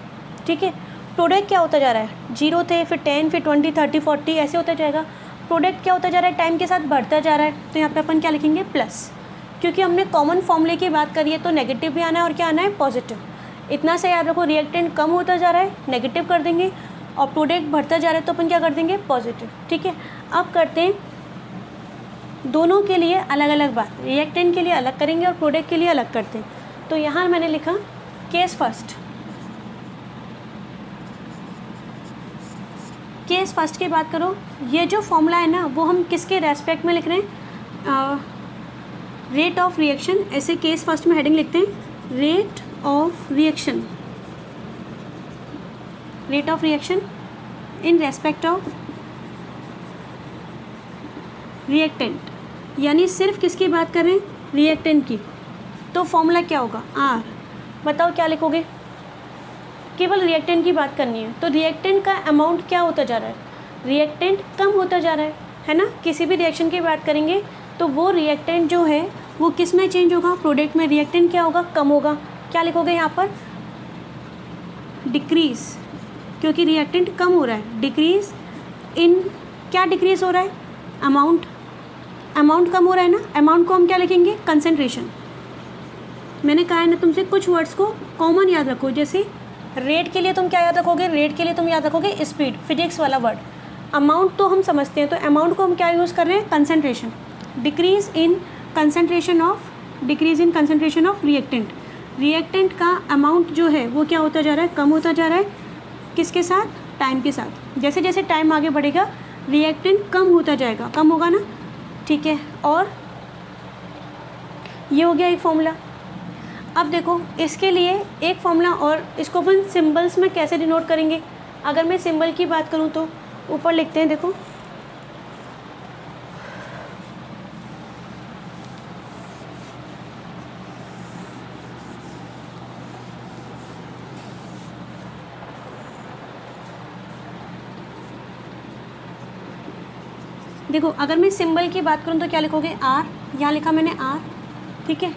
[SPEAKER 1] ठीक है। प्रोडक्ट क्या होता जा रहा है, 0 थे, फिर 10, फिर 20, 30, 40 ऐसे होता जाएगा। प्रोडक्ट क्या होता जा रहा है, टाइम के साथ बढ़ता जा रहा है, तो यहाँ पे अपन क्या लिखेंगे, प्लस, क्योंकि हमने कॉमन फॉर्मूले की बात करी है तो नेगेटिव भी आना है और क्या आना है, पॉजिटिव। इतना से याद रखो, रिएक्टेंट कम होता जा रहा है नेगेटिव कर देंगे, और प्रोडक्ट बढ़ता जा रहा है तो अपन क्या कर देंगे, पॉजिटिव, ठीक है। अब करते हैं दोनों के लिए अलग अलग बात, रिएक्टेंट के लिए अलग करेंगे और प्रोडक्ट के लिए अलग करते हैं। तो यहाँ मैंने लिखा केस फर्स्ट, केस फर्स्ट की बात करो, ये जो फॉर्मूला है ना वो हम किसके रेस्पेक्ट में लिख रहे हैं, रेट ऑफ रिएक्शन, ऐसे केस फर्स्ट में हेडिंग लिखते हैं, rate of reaction, rate of reaction in respect of reactant, यानी सिर्फ किसकी बात करें, रिएक्टेंट की। तो फॉर्मूला क्या होगा, आर, बताओ क्या लिखोगे, केवल रिएक्टेंट की बात करनी है। तो रिएक्टेंट का अमाउंट क्या होता जा रहा है, रिएक्टेंट कम होता जा रहा है ना। किसी भी रिएक्शन की बात करेंगे तो वो रिएक्टेंट जो है वो किस में चेंज होगा, प्रोडक्ट में। रिएक्टेंट क्या होगा, कम होगा। क्या लिखोगे यहाँ पर, डिक्रीज, क्योंकि रिएक्टेंट कम हो रहा है। डिक्रीज इन, क्या डिक्रीज हो रहा है, अमाउंट, अमाउंट कम हो रहा है ना। अमाउंट को हम क्या लिखेंगे, कंसंट्रेशन। मैंने कहा है ना तुमसे कुछ वर्ड्स को कॉमन याद रखो, जैसे रेट के लिए तुम क्या याद रखोगे, रेट के लिए तुम याद रखोगे स्पीड, फिजिक्स वाला वर्ड। अमाउंट तो हम समझते हैं, तो अमाउंट को हम क्या यूज़ कर रहे हैं, concentration. Decrease in concentration of decrease in concentration of reactant. Reactant का अमाउंट जो है वो क्या होता जा रहा है, कम होता जा रहा है। किसके साथ, टाइम के साथ। जैसे जैसे टाइम आगे बढ़ेगा रिएक्टेंट कम होता जाएगा, कम होगा ना, ठीक है। और ये हो गया एक फॉर्मूला। अब देखो इसके लिए एक फॉर्मूला और, इसको अपन सिंबल्स में कैसे डिनोट करेंगे। अगर मैं सिंबल की बात करूँ तो ऊपर लिखते हैं, देखो देखो अगर मैं सिंबल की बात करूँ तो क्या लिखोगे, आर, यहाँ लिखा मैंने आर, ठीक है।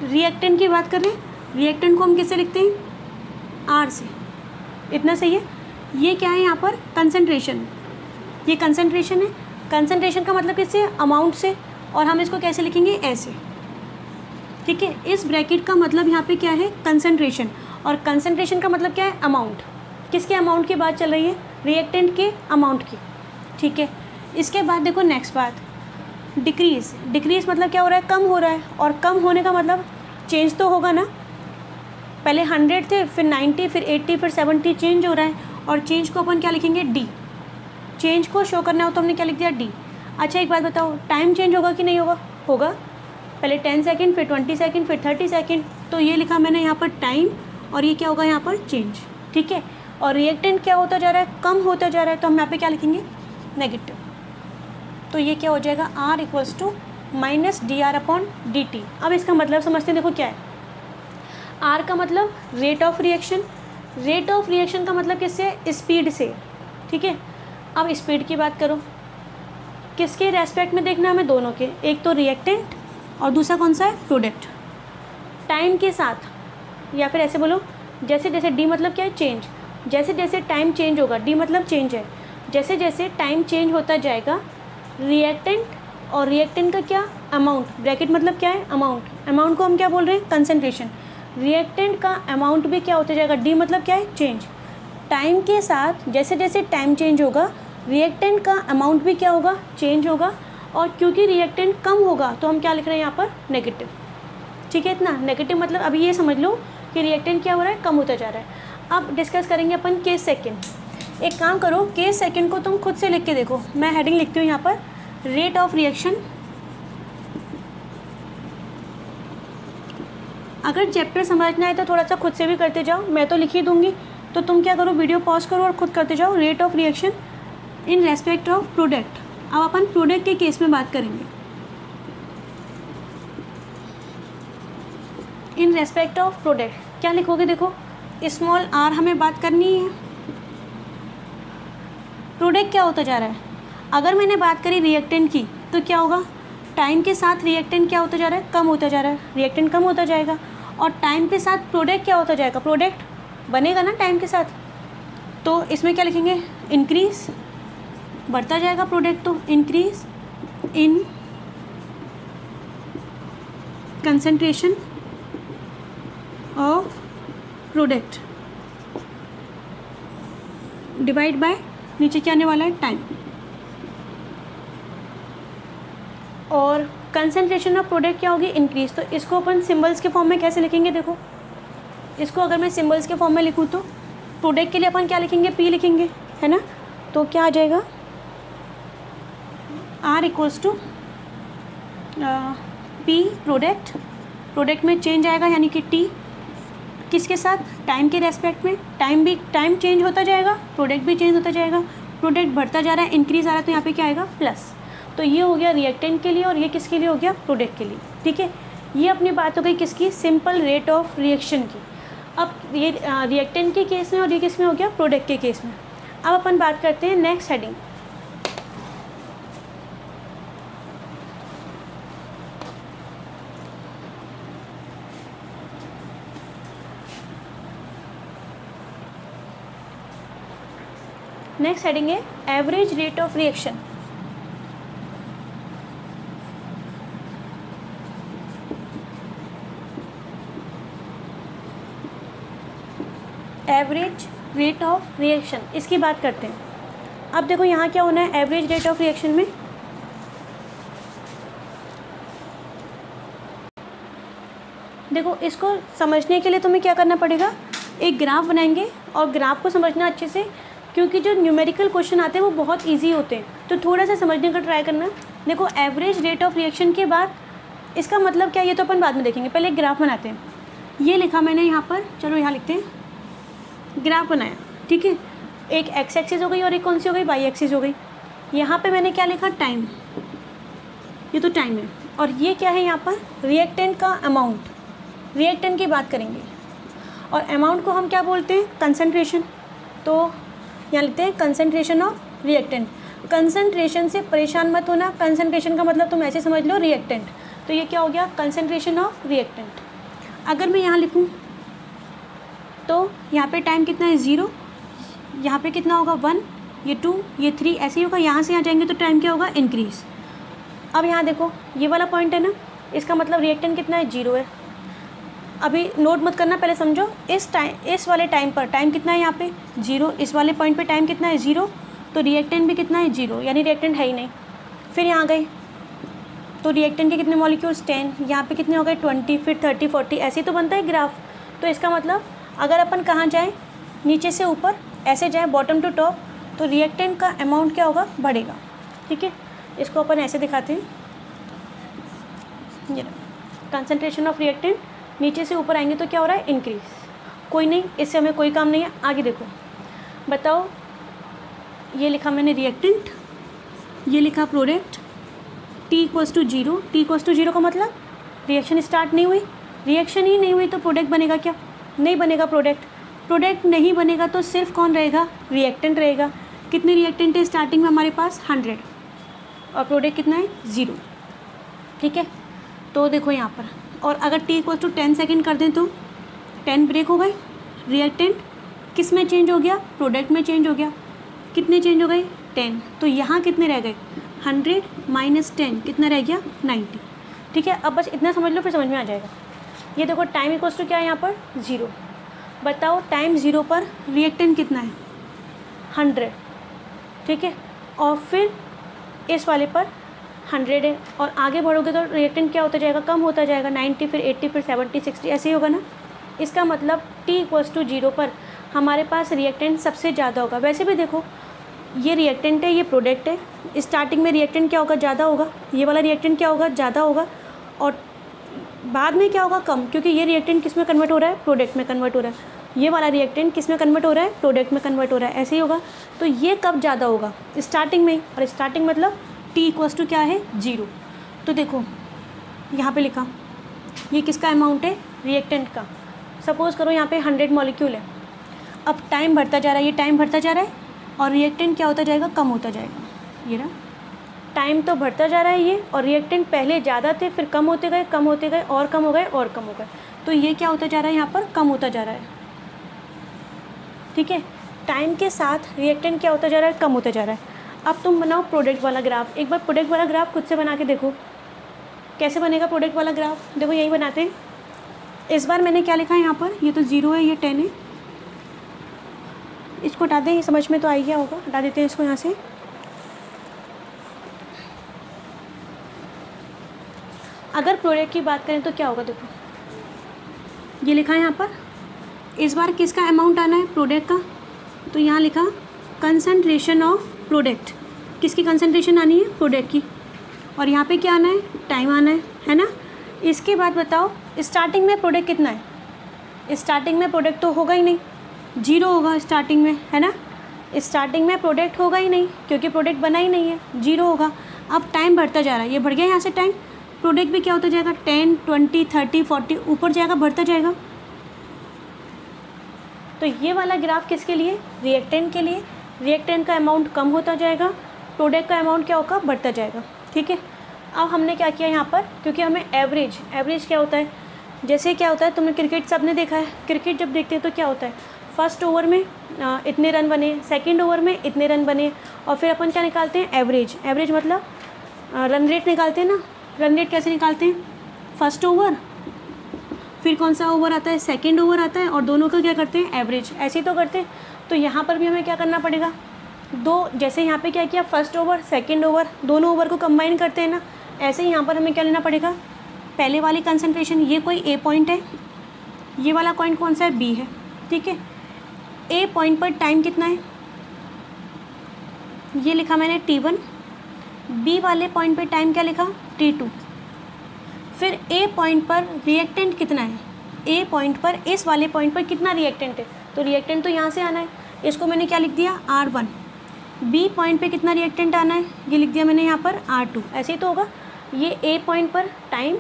[SPEAKER 1] रिएक्टेंट की बात कर रहे हैं, रिएक्टेंट को हम किससे लिखते हैं, आर से, इतना सही है। ये क्या है यहाँ पर, कंसंट्रेशन, ये कंसंट्रेशन है। कंसंट्रेशन का मतलब किससे, अमाउंट से, और हम इसको कैसे लिखेंगे, ऐसे, ठीक है। इस ब्रैकेट का मतलब यहाँ पे क्या है, कंसंट्रेशन, और कंसंट्रेशन का मतलब क्या है, अमाउंट। किसके अमाउंट की बात चल रही है, रिएक्टेंट के अमाउंट की, ठीक है। इसके बाद देखो नेक्स्ट बात, डिक्रीज़। डिक्रीज़ मतलब क्या हो रहा है, कम हो रहा है, और कम होने का मतलब चेंज तो होगा ना। पहले 100 थे, फिर 90, फिर 80, फिर 70, चेंज हो रहा है। और चेंज को अपन क्या लिखेंगे, डी। चेंज को शो करना हो तो हमने क्या लिख दिया, डी। अच्छा एक बात बताओ, टाइम चेंज होगा कि नहीं होगा, होगा। पहले 10 सेकेंड, फिर 20 सेकेंड, फिर 30 सेकेंड, तो ये लिखा मैंने यहाँ पर टाइम, और ये क्या होगा यहाँ पर, चेंज, ठीक है। और रिएक्टेंट क्या होता जा रहा है, कम होता जा रहा है, तो हम यहाँ पे क्या लिखेंगे, नेगेटिव। तो ये क्या हो जाएगा, R equals to minus D R upon D T. अब इसका मतलब समझते हैं, देखो क्या है, R का मतलब rate of reaction, rate of reaction का मतलब किससे, स्पीड से, ठीक है। अब स्पीड की बात करो, किसके रेस्पेक्ट में देखना हमें, दोनों के, एक तो रिएक्टेंट और दूसरा कौन सा है, प्रोडक्ट। टाइम के साथ, या फिर ऐसे बोलो, जैसे जैसे डी मतलब क्या है, चेंज, जैसे जैसे टाइम चेंज होगा, डी मतलब चेंज है, जैसे जैसे टाइम चेंज होता जाएगा रिएक्टेंट, और रिएक्टेंट का क्या, अमाउंट, ब्रैकेट मतलब क्या है, अमाउंट। अमाउंट को हम क्या बोल रहे हैं, कंसंट्रेशन। रिएक्टेंट का अमाउंट भी क्या होता जाएगा, डी मतलब क्या है, चेंज। टाइम के साथ जैसे जैसे टाइम चेंज होगा रिएक्टेंट का अमाउंट भी क्या होगा, चेंज होगा। और क्योंकि रिएक्टेंट कम होगा तो हम क्या लिख रहे हैं यहाँ पर, नेगेटिव, ठीक है। इतना नेगेटिव मतलब अभी ये समझ लो कि रिएक्टेंट क्या हो रहा है, कम होता जा रहा है। अब डिस्कस करेंगे अपन केस सेकेंड। एक काम करो, केस सेकेंड को तुम खुद से लिख के देखो, मैं हेडिंग लिखती हूँ यहाँ पर, रेट ऑफ रिएक्शन। अगर चैप्टर समझना है तो थोड़ा सा खुद से भी करते जाओ, मैं तो लिख ही दूँगी, तो तुम क्या करो, वीडियो पॉज करो और खुद करते जाओ। Rate of reaction in respect of product. अब अपन प्रोडक्ट के केस में बात करेंगे, इन रेस्पेक्ट ऑफ प्रोडक्ट क्या लिखोगे, देखो स्मॉल आर हमें बात करनी है। प्रोडक्ट क्या होता जा रहा है, अगर मैंने बात करी रिएक्टेंट की तो क्या होगा, टाइम के साथ रिएक्टेंट क्या होता जा रहा है, कम होता जा रहा है, रिएक्टेंट कम होता जाएगा। और टाइम के साथ प्रोडक्ट क्या होता जाएगा, प्रोडक्ट बनेगा ना टाइम के साथ, तो इसमें क्या लिखेंगे, इंक्रीज, बढ़ता जाएगा प्रोडक्ट, तो increase in concentration of product divide by, नीचे क्या आने वाला है, टाइम। और कंसंट्रेशन ऑफ प्रोडक्ट क्या होगी, इंक्रीज। तो इसको अपन सिंबल्स के फॉर्म में कैसे लिखेंगे, देखो इसको अगर मैं सिंबल्स के फॉर्म में लिखूँ तो प्रोडक्ट के लिए अपन क्या लिखेंगे, पी लिखेंगे, है ना। तो क्या आ जाएगा, R equals to P product, product में चेंज आएगा यानी कि T, किसके साथ, टाइम के रेस्पेक्ट में। टाइम चेंज होता जाएगा, प्रोडक्ट भी चेंज होता जाएगा, प्रोडक्ट बढ़ता जा रहा है, इंक्रीज आ रहा है, तो यहाँ पे क्या आएगा, प्लस। तो ये हो गया रिएक्टेंट के लिए, और ये किसके लिए हो गया, प्रोडक्ट के लिए, ठीक है। ये अपनी बात हो गई किसकी, सिंपल रेट ऑफ रिएक्शन की। अब ये रिएक्टेंट के केस में, और ये किस में हो गया, प्रोडक्ट के केस में। अब अपन बात करते हैं नेक्स्ट हेडिंग, नेक्स्ट हेडिंग है average rate of reaction. Average rate of reaction, इसकी बात करते हैं। अब देखो यहाँ क्या होना है, एवरेज रेट ऑफ रिएक्शन में देखो इसको समझने के लिए तुम्हें क्या करना पड़ेगा, एक ग्राफ बनाएंगे और ग्राफ को समझना अच्छे से, क्योंकि जो न्यूमेरिकल क्वेश्चन आते हैं वो बहुत इजी होते हैं, तो थोड़ा सा समझने का ट्राई करना। देखो एवरेज रेट ऑफ रिएक्शन के बाद इसका मतलब क्या है ये तो अपन बाद में देखेंगे, पहले एक ग्राफ बनाते हैं। ये लिखा मैंने यहाँ पर, चलो यहाँ लिखते हैं, ग्राफ बनाया, ठीक है। एक एक्स एक्सिस हो गई और एक कौन सी हो गई, वाई एक्सिस हो गई। यहाँ पे मैंने क्या लिखा, टाइम, ये तो टाइम है। और ये क्या है यहाँ पर, रिएक्टेंट का अमाउंट, रिएक्टेंट की बात करेंगे। और अमाउंट को हम क्या बोलते हैं, कंसंट्रेशन। तो यहाँ लिखते हैं कंसंट्रेशन ऑफ रिएक्टेंट। कंसंट्रेशन से परेशान मत होना, कंसंट्रेशन का मतलब तुम ऐसे समझ लो रिएक्टेंट। तो ये क्या हो गया, कंसंट्रेशन ऑफ रिएक्टेंट। अगर मैं यहाँ लिखूँ तो यहाँ पे टाइम कितना है, 0, यहाँ पे कितना होगा 1, ये 2, ये 3, ऐसे ही होगा। यहाँ से यहाँ जाएंगे तो टाइम क्या होगा, इंक्रीज़। अब यहाँ देखो ये वाला पॉइंट है ना, इसका मतलब रिएक्टेंट कितना है, 0 है। अभी नोट मत करना, पहले समझो। इस वाले टाइम पर टाइम कितना है यहाँ पे, 0। इस वाले पॉइंट पे टाइम कितना है, 0। तो रिएक्टेंट भी कितना है, 0, यानी रिएक्टेंट है ही नहीं। फिर यहाँ गए तो रिएक्टेंट के कितने मॉलिक्यूल्स, 10, यहाँ पे कितने हो गए, 20, फिर 30, 40, ऐसे ही तो बनता है ग्राफ। तो इसका मतलब अगर अपन कहाँ जाएँ, नीचे से ऊपर ऐसे जाएँ, बॉटम टू टॉप, तो रिएक्टेंट का अमाउंट क्या होगा, बढ़ेगा, ठीक है। इसको अपन ऐसे दिखाते हैं, ये कंसंट्रेशन ऑफ रिएक्टेंट, नीचे से ऊपर आएंगे तो क्या हो रहा है, इंक्रीज। कोई नहीं, इससे हमें कोई काम नहीं है। आगे देखो, बताओ, ये लिखा मैंने रिएक्टेंट, ये लिखा प्रोडक्ट, T = 0। T = 0 का मतलब रिएक्शन स्टार्ट नहीं हुई, रिएक्शन ही नहीं हुई तो प्रोडक्ट बनेगा क्या, नहीं बनेगा प्रोडक्ट। प्रोडक्ट नहीं बनेगा तो सिर्फ कौन रहेगा, रिएक्टेंट रहेगा। कितने रिएक्टेंट है स्टार्टिंग में हमारे पास, 100, और प्रोडक्ट कितना है, 0, ठीक है। तो देखो यहाँ पर, और अगर T = 10 सेकेंड कर दें तो 10 ब्रेक हो गए, रिएक्टेंट किस में चेंज हो गया, प्रोडक्ट में चेंज हो गया। कितने चेंज हो गए, 10। तो यहाँ कितने रह गए, 100 - 10 कितना रह गया, 90, ठीक है। अब बस इतना समझ लो, फिर समझ में आ जाएगा। ये देखो टाइम = क्या है यहाँ पर, 0। बताओ टाइम 0 पर रिएक्टेंट कितना है, 100, ठीक है। और फिर इस वाले पर 100 है, और आगे बढ़ोगे तो रिएक्टेंट क्या होता जाएगा, कम होता जाएगा, 90, फिर 80, फिर 70, 60, ऐसे ही होगा ना। इसका मतलब T = 0 पर हमारे पास रिएक्टेंट सबसे ज़्यादा होगा। वैसे भी देखो, ये रिएक्टेंट है, ये प्रोडक्ट है, स्टार्टिंग में रिएक्टेंट क्या होगा, ज़्यादा होगा, ये वाला रिएक्टेंट क्या होगा, ज़्यादा होगा, और बाद में क्या होगा, कम, क्योंकि ये रिएक्टेंट किस में कन्वर्ट हो रहा है, प्रोडक्ट में कन्वर्ट हो रहा है। ये वाला रिएक्टेंट किस में कन्वर्ट हो रहा है, प्रोडक्ट में कन्वर्ट हो रहा है, ऐसे ही होगा। तो ये कब ज़्यादा होगा, स्टार्टिंग में ही, और स्टार्टिंग मतलब T = क्या है, 0। तो देखो यहाँ पे लिखा, ये किसका अमाउंट है, रिएक्टेंट का। सपोज़ करो यहाँ पे 100 मॉलिक्यूल है। अब टाइम बढ़ता जा रहा है, ये टाइम बढ़ता जा रहा है, और रिएक्टेंट क्या होता जाएगा, कम होता जाएगा। ये ना, टाइम तो बढ़ता जा रहा है ये, और रिएक्टेंट पहले ज़्यादा थे, फिर कम होते गए, कम होते गए, और कम हो गए, और कम हो गए। तो ये क्या होता जा रहा है, यहाँ पर कम होता जा रहा है, ठीक है। टाइम के साथ रिएक्टेंट क्या होता जा रहा है, कम होता जा रहा है। अब तुम बनाओ प्रोडक्ट वाला ग्राफ। एक बार प्रोडक्ट वाला ग्राफ खुद से बना के देखो कैसे बनेगा प्रोडक्ट वाला ग्राफ। देखो यही बनाते हैं। इस बार मैंने क्या लिखा है यहाँ पर, ये तो 0 है, ये 10 है, इसको हटा दें, ये समझ में तो आ गया होगा, हटा देते हैं इसको यहाँ से। अगर प्रोडक्ट की बात करें तो क्या होगा, देखो ये लिखा है यहाँ पर, इस बार किसका अमाउंट आना है, प्रोडक्ट का। तो यहाँ लिखा कंसंट्रेशन ऑफ प्रोडक्ट, किसकी कंसंट्रेशन आनी है, प्रोडक्ट की। और यहाँ पे क्या आना है, टाइम आना है ना। इसके बाद बताओ स्टार्टिंग में प्रोडक्ट कितना है, स्टार्टिंग में प्रोडक्ट तो होगा ही नहीं, 0 होगा स्टार्टिंग में, है ना। स्टार्टिंग में प्रोडक्ट होगा ही नहीं, क्योंकि प्रोडक्ट बना ही नहीं है, 0 होगा। अब टाइम बढ़ता जा रहा है, ये बढ़ गया यहाँ से टाइम, प्रोडक्ट भी क्या होता जाएगा, 10, 20, 30, 40 ऊपर जाएगा, बढ़ता जाएगा। तो ये वाला ग्राफ किसके लिए, रिएक्टेंट के लिए। रिएक्टेंट का अमाउंट कम होता जाएगा, प्रोडक्ट का अमाउंट क्या होगा, बढ़ता जाएगा, ठीक है। अब हमने क्या किया यहाँ पर, क्योंकि हमें एवरेज क्या होता है, जैसे क्या होता है, तुमने क्रिकेट सबने देखा है, क्रिकेट जब देखते हैं तो क्या होता है, फर्स्ट ओवर में इतने रन बने, सेकंड ओवर में इतने रन बने, और फिर अपन क्या निकालते हैं, एवरेज मतलब रन रेट निकालते हैं ना। रन रेट कैसे निकालते हैं, फर्स्ट ओवर, फिर कौन सा ओवर आता है, सेकंड ओवर आता है, और दोनों का क्या करते हैं, एवरेज, ऐसे ही तो करते हैं। तो यहाँ पर भी हमें क्या करना पड़ेगा, जैसे यहाँ पे क्या किया, फर्स्ट ओवर सेकंड ओवर, दोनों ओवर को कंबाइन करते हैं ना, ऐसे ही यहाँ पर हमें क्या लेना पड़ेगा, पहले वाली कंसंट्रेशन, ये कोई ए पॉइंट है, ये वाला पॉइंट कौन सा है, बी है, ठीक है। ए पॉइंट पर टाइम कितना है, ये लिखा मैंने T1, बी वाले पॉइंट पे टाइम क्या लिखा, T2। फिर ए पॉइंट पर रिएक्टेंट कितना है, ए पॉइंट पर, इस वाले पॉइंट पर कितना रिएक्टेंट है, तो रिएक्टेंट तो यहाँ से आना है, इसको मैंने क्या लिख दिया, R1। बी पॉइंट पे कितना रिएक्टेंट आना है, ये लिख दिया मैंने यहाँ पर R2। ऐसे ही तो होगा, ये ए पॉइंट पर टाइम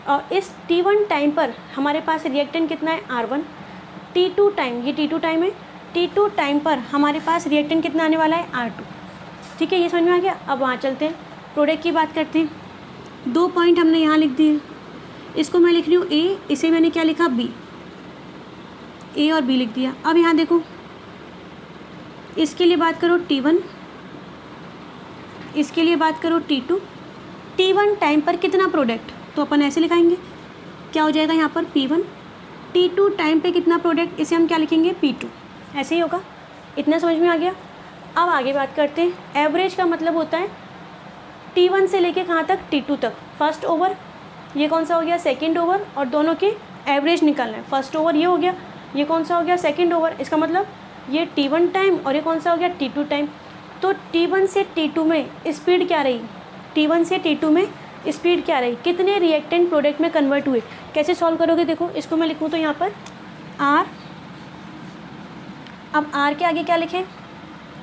[SPEAKER 1] और इस T1 टाइम पर हमारे पास रिएक्टेंट कितना है, R1। T2 टाइम, ये T2 टाइम है, T2 टाइम पर हमारे पास रिएक्टेंट कितना आने वाला है, R2। ठीक है, ये समझ में आ गया। अब वहाँ चलते हैं, प्रोडक्ट की बात करते हैं। 2 पॉइंट हमने यहाँ लिख दिए, इसको मैं लिख रही हूँ ए, इसे मैंने क्या लिखा, बी, ए और बी लिख दिया। अब यहाँ देखो, इसके लिए बात करो T1, इसके लिए बात करो T2। T1 टाइम पर कितना प्रोडक्ट, तो अपन ऐसे लिखाएंगे, क्या हो जाएगा यहाँ पर P1। T2 टाइम पे कितना प्रोडक्ट, इसे हम क्या लिखेंगे, P2। ऐसे ही होगा, इतना समझ में आ गया। अब आगे बात करते हैं। एवरेज का मतलब होता है T1 से लेके कहाँ तक, T2 तक। फर्स्ट ओवर, ये कौन सा हो गया, सेकंड ओवर, और दोनों के एवरेज निकालना है। फर्स्ट ओवर ये हो गया, ये कौन सा हो गया, सेकंड ओवर। इसका मतलब ये T1 टाइम और ये कौन सा हो गया, T2 टाइम। तो T1 से T2 में स्पीड क्या रही, T1 से T2 में स्पीड क्या रही, कितने रिएक्टेंट प्रोडक्ट में कन्वर्ट हुए। कैसे सॉल्व करोगे, देखो इसको मैं लिखूँ तो यहाँ पर R। अब R के आगे क्या लिखें,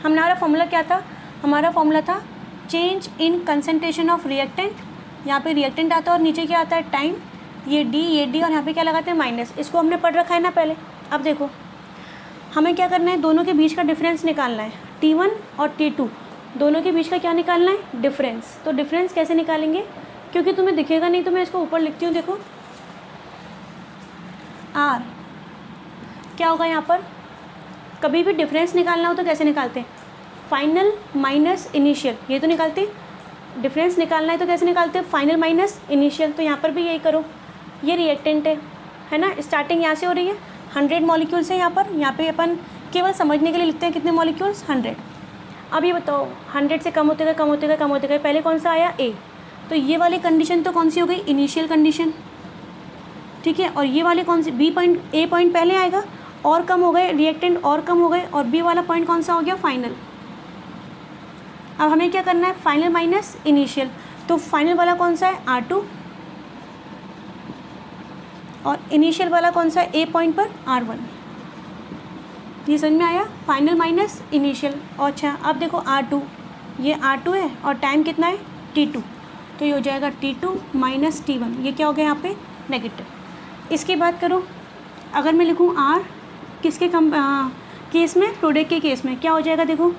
[SPEAKER 1] हमारा फॉर्मूला क्या था, हमारा फॉर्मूला था change in concentration of reactant. यहाँ पे रिएक्टेंट आता है और नीचे क्या आता है, टाइम। ये D और यहाँ पे क्या लगाते हैं, माइनस। इसको हमने पढ़ रखा है ना पहले। अब देखो हमें क्या करना है, दोनों के बीच का डिफरेंस निकालना है। T1 और T2 दोनों के बीच का क्या निकालना है, डिफरेंस। तो डिफरेंस कैसे निकालेंगे, क्योंकि तुम्हें दिखेगा नहीं तो मैं इसको ऊपर लिखती हूँ। देखो R क्या होगा यहाँ पर, कभी भी डिफरेंस निकालना हो तो कैसे निकालते हैं, फाइनल माइनस इनिशियल, ये तो निकालते हैं। डिफरेंस निकालना है तो कैसे निकालते हैं, फाइनल माइनस इनिशियल। तो यहाँ पर भी यही करो, ये रिएक्टेंट है ना, स्टार्टिंग यहाँ से हो रही है, 100 मॉलिक्यूल्स है यहाँ पे अपन केवल समझने के लिए लिखते हैं कितने मॉलिक्यूल्स, 100। अब ये बताओ 100 से कम होते गए, कम होते गए, कम होते गए, पहले कौन सा आया, ए। तो ये वाली कंडीशन तो कौन सी हो गई, इनिशियल कंडीशन, ठीक है। और ये वाले कौन सी, बी पॉइंट, ए पॉइंट पहले आएगा और कम हो गए, रिएक्टेंट और कम हो गए, और बी वाला पॉइंट कौन सा हो गया, फाइनल। अब हमें क्या करना है, फाइनल माइनस इनिशियल। तो फाइनल वाला कौन सा है, R2, और इनिशियल वाला कौन सा है, ए पॉइंट पर R1। ये समझ में आया, फाइनल माइनस इनिशियल। और अच्छा अब देखो R2, ये R2 है और टाइम कितना है, T2। तो ये हो जाएगा T2 माइनस T1। ये क्या हो गया यहाँ पे, नेगेटिव। इसकी बात करो, अगर मैं लिखूँ R किसके केस में, प्रोडक्ट के केस में क्या हो जाएगा, देखो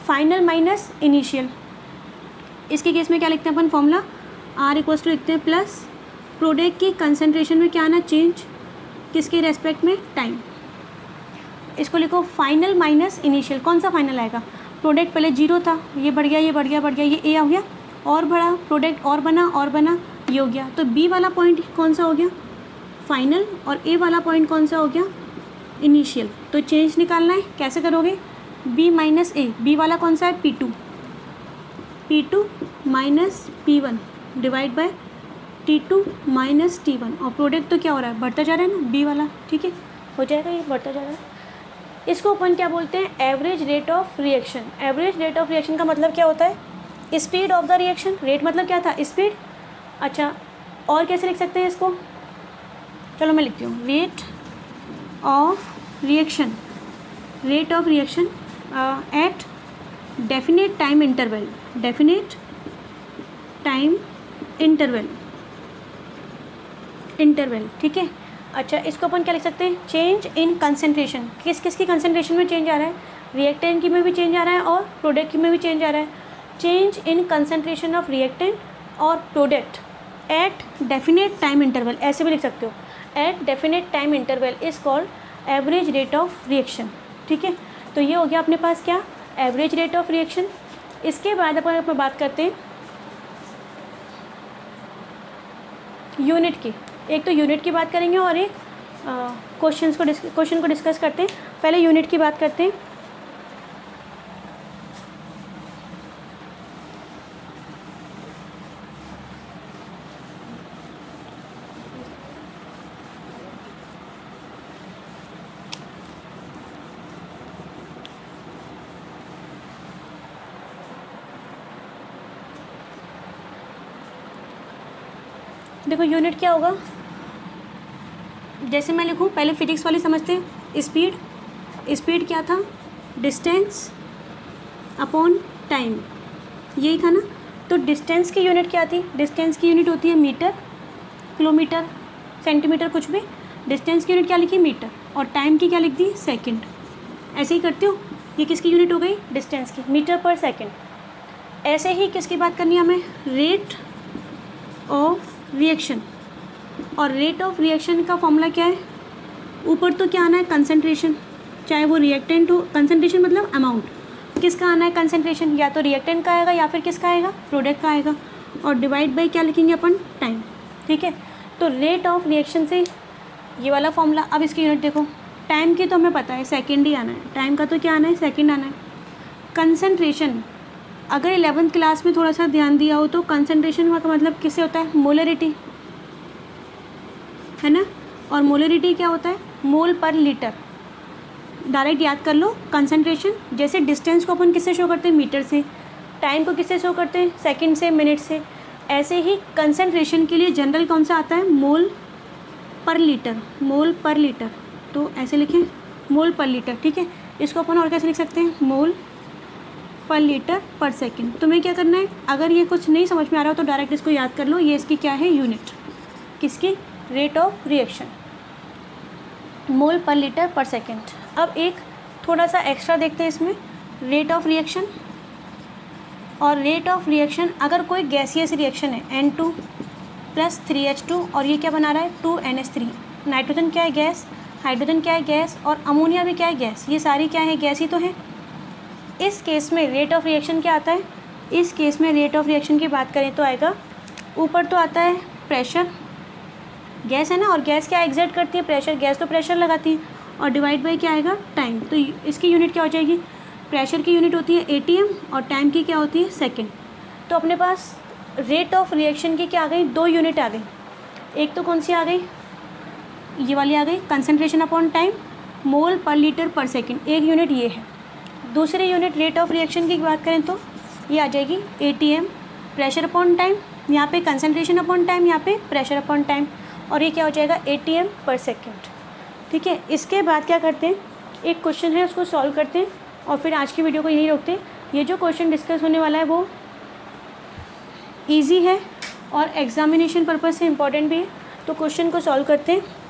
[SPEAKER 1] फाइनल माइनस इनिशियल। इसके केस में क्या लिखते हैं अपन, फॉर्मूला R इक्वल्स टू लिखते हैं प्लस प्रोडक्ट की कंसंट्रेशन में क्या आना, चेंज किसके रेस्पेक्ट में, टाइम। इसको लिखो फाइनल माइनस इनिशियल। कौन सा फाइनल आएगा, प्रोडक्ट पहले 0 था, ये बढ़ गया, ये बढ़ गया, बढ़ गया, ये ए आ गया और बढ़ा, प्रोडक्ट और बना, ये हो गया। तो बी वाला पॉइंट कौन सा हो गया, फाइनल, और ए वाला पॉइंट कौन सा हो गया, इनिशियल। तो चेंज निकालना है, कैसे करोगे, बी माइनस ए, बी वाला कौन सा है, P2 minus P1 divide by T2 minus T1। और प्रोडक्ट तो क्या हो रहा है, बढ़ता जा रहा है ना, बी वाला, ठीक है, हो जाएगा, ये बढ़ता जा रहा है। इसको अपन क्या बोलते हैं, average rate of reaction. Average rate of reaction का मतलब क्या होता है, speed of the reaction. Rate मतलब क्या था, स्पीड। अच्छा और कैसे लिख सकते हैं इसको, चलो मैं लिखती हूँ, rate of reaction, rate of reaction at definite time interval, definite time interval, ठीक है। अच्छा इसको अपन क्या लिख सकते हैं, चेंज इन कंसंट्रेशन। किस किस की कंसंट्रेशन में चेंज आ रहा है, रिएक्टेंट की में भी चेंज आ रहा है और प्रोडक्ट की में भी चेंज आ रहा है। Change in concentration of reactant और product at definite time interval, ऐसे भी लिख सकते हो, at definite time interval is called average rate of reaction, ठीक है। तो ये हो गया अपने पास क्या, एवरेज रेट ऑफ रिएक्शन। इसके बाद अपन बात करते हैं यूनिट की। एक तो यूनिट की बात करेंगे और एक क्वेश्चन को डिस्कस करते हैं। पहले यूनिट की बात करते हैं। देखो यूनिट क्या होगा, जैसे मैं लिखूँ पहले फिजिक्स वाली समझते हैं। स्पीड क्या था, डिस्टेंस अपॉन टाइम, यही था ना। तो डिस्टेंस की यूनिट क्या थी, डिस्टेंस की यूनिट होती है मीटर, किलोमीटर, सेंटीमीटर, कुछ भी। डिस्टेंस की यूनिट क्या लिखी, मीटर, और टाइम की क्या लिख दी, सेकंड। ऐसे ही करते हो, ये किसकी यूनिट हो गई, डिस्टेंस की, मीटर पर सेकंड। ऐसे ही किसकी बात करनी है हमें, रेट ऑफ रिएक्शन। और रेट ऑफ रिएक्शन का फॉर्मूला क्या है, ऊपर तो क्या आना है, कंसंट्रेशन, चाहे वो रिएक्टेंट हो, कंसंट्रेशन मतलब अमाउंट, किसका आना है कंसंट्रेशन, या तो रिएक्टेंट का आएगा या फिर किसका आएगा, प्रोडक्ट का आएगा, और डिवाइड बाई क्या लिखेंगे अपन, टाइम। ठीक है, तो रेट ऑफ रिएक्शन से ये वाला फॉर्मूला। अब इसकी यूनिट देखो, टाइम की तो हमें पता है सेकंड ही आना है, टाइम का तो क्या आना है, सेकंड आना है। कंसंट्रेशन, अगर 11th क्लास में थोड़ा सा ध्यान दिया हो तो कंसंट्रेशन का मतलब किससे होता है, मोलरिटी, है ना। और मोलरिटी क्या होता है, मोल पर लीटर। डायरेक्ट याद कर लो कंसंट्रेशन, जैसे डिस्टेंस को अपन किससे शो करते हैं, मीटर से, टाइम को किससे शो करते हैं, सेकंड से, मिनट से। ऐसे ही कंसंट्रेशन के लिए जनरल कौन सा आता है, मोल पर लीटर, मोल पर लीटर। तो ऐसे लिखें, मोल पर लीटर। ठीक है, इसको अपन और कैसे लिख सकते हैं, मोल पर लीटर पर सेकंड। तुम्हें क्या करना है, अगर ये कुछ नहीं समझ में आ रहा हो तो डायरेक्ट इसको याद कर लो, ये इसकी क्या है, यूनिट, किसकी, रेट ऑफ रिएक्शन, मोल पर लीटर पर सेकंड। अब एक थोड़ा सा एक्स्ट्रा देखते हैं इसमें, रेट ऑफ रिएक्शन। और रेट ऑफ रिएक्शन, अगर कोई गैसियस रिएक्शन है N2 + 3H2, और ये क्या बना रहा है, 2NH3। नाइट्रोजन क्या है, गैस, हाइड्रोजन क्या है, गैस, और अमोनिया भी क्या है, गैस। ये सारी क्या है, गैस ही तो है। इस केस में रेट ऑफ रिएक्शन क्या आता है, इस केस में रेट ऑफ रिएक्शन की बात करें तो आएगा, ऊपर तो आता है प्रेशर, गैस है ना, और गैस क्या एक्सर्ट करती है, प्रेशर, गैस तो प्रेशर लगाती है, और डिवाइड बाई क्या आएगा, टाइम। तो इसकी यूनिट क्या हो जाएगी, प्रेशर की यूनिट होती है ATM, और टाइम की क्या होती है, सेकंड। तो अपने पास रेट ऑफ रिएक्शन की क्या आ गई, 2 यूनिट आ गई। एक तो कौन सी आ गई, ये वाली आ गई, कंसंट्रेशन अपॉन टाइम, मोल पर लीटर पर सेकंड, एक यूनिट ये है। दूसरी यूनिट रेट ऑफ रिएक्शन की बात करें तो ये आ जाएगी ATM, प्रेशर अपॉन टाइम, यहाँ पे कंसंट्रेशन अपॉन टाइम, यहाँ पे प्रेशर अपॉन टाइम, और ये क्या हो जाएगा, ATM पर सेकंड। ठीक है, इसके बाद क्या करते हैं, एक क्वेश्चन है उसको सॉल्व करते हैं, और फिर आज की वीडियो को यहीं रोकते हैं। ये जो क्वेश्चन डिस्कस होने वाला है वो ईजी है और एग्जामिनेशन पर्पज़ से इम्पॉर्टेंट भी है, तो क्वेश्चन को सॉल्व करते हैं।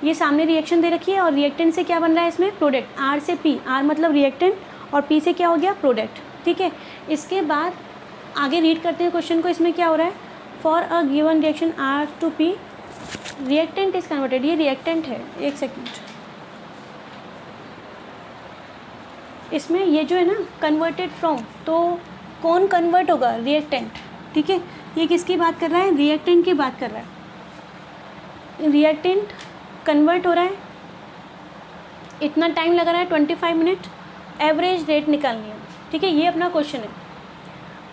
[SPEAKER 1] ये सामने रिएक्शन दे रखी है, और रिएक्टेंट से क्या बन रहा है इसमें, प्रोडक्ट, R से P, R मतलब रिएक्टेंट, और P से क्या हो गया, प्रोडक्ट। ठीक है, इसके बाद आगे रीड करते हैं क्वेश्चन को। इसमें क्या हो रहा है, for a given reaction R to P reactant is converted, ये रिएक्टेंट है, एक सेकेंड, इसमें ये जो है ना कन्वर्टेड फ्रॉम, तो कौन कन्वर्ट होगा? रिएक्टेंट, ठीक है। ये किसकी बात कर रहा है? रिएक्टेंट की बात कर रहा है। रिएक्टेंट कन्वर्ट हो रहा है, इतना टाइम लग रहा है 25 मिनट, एवरेज रेट निकालनी है, ठीक है। ये अपना क्वेश्चन है।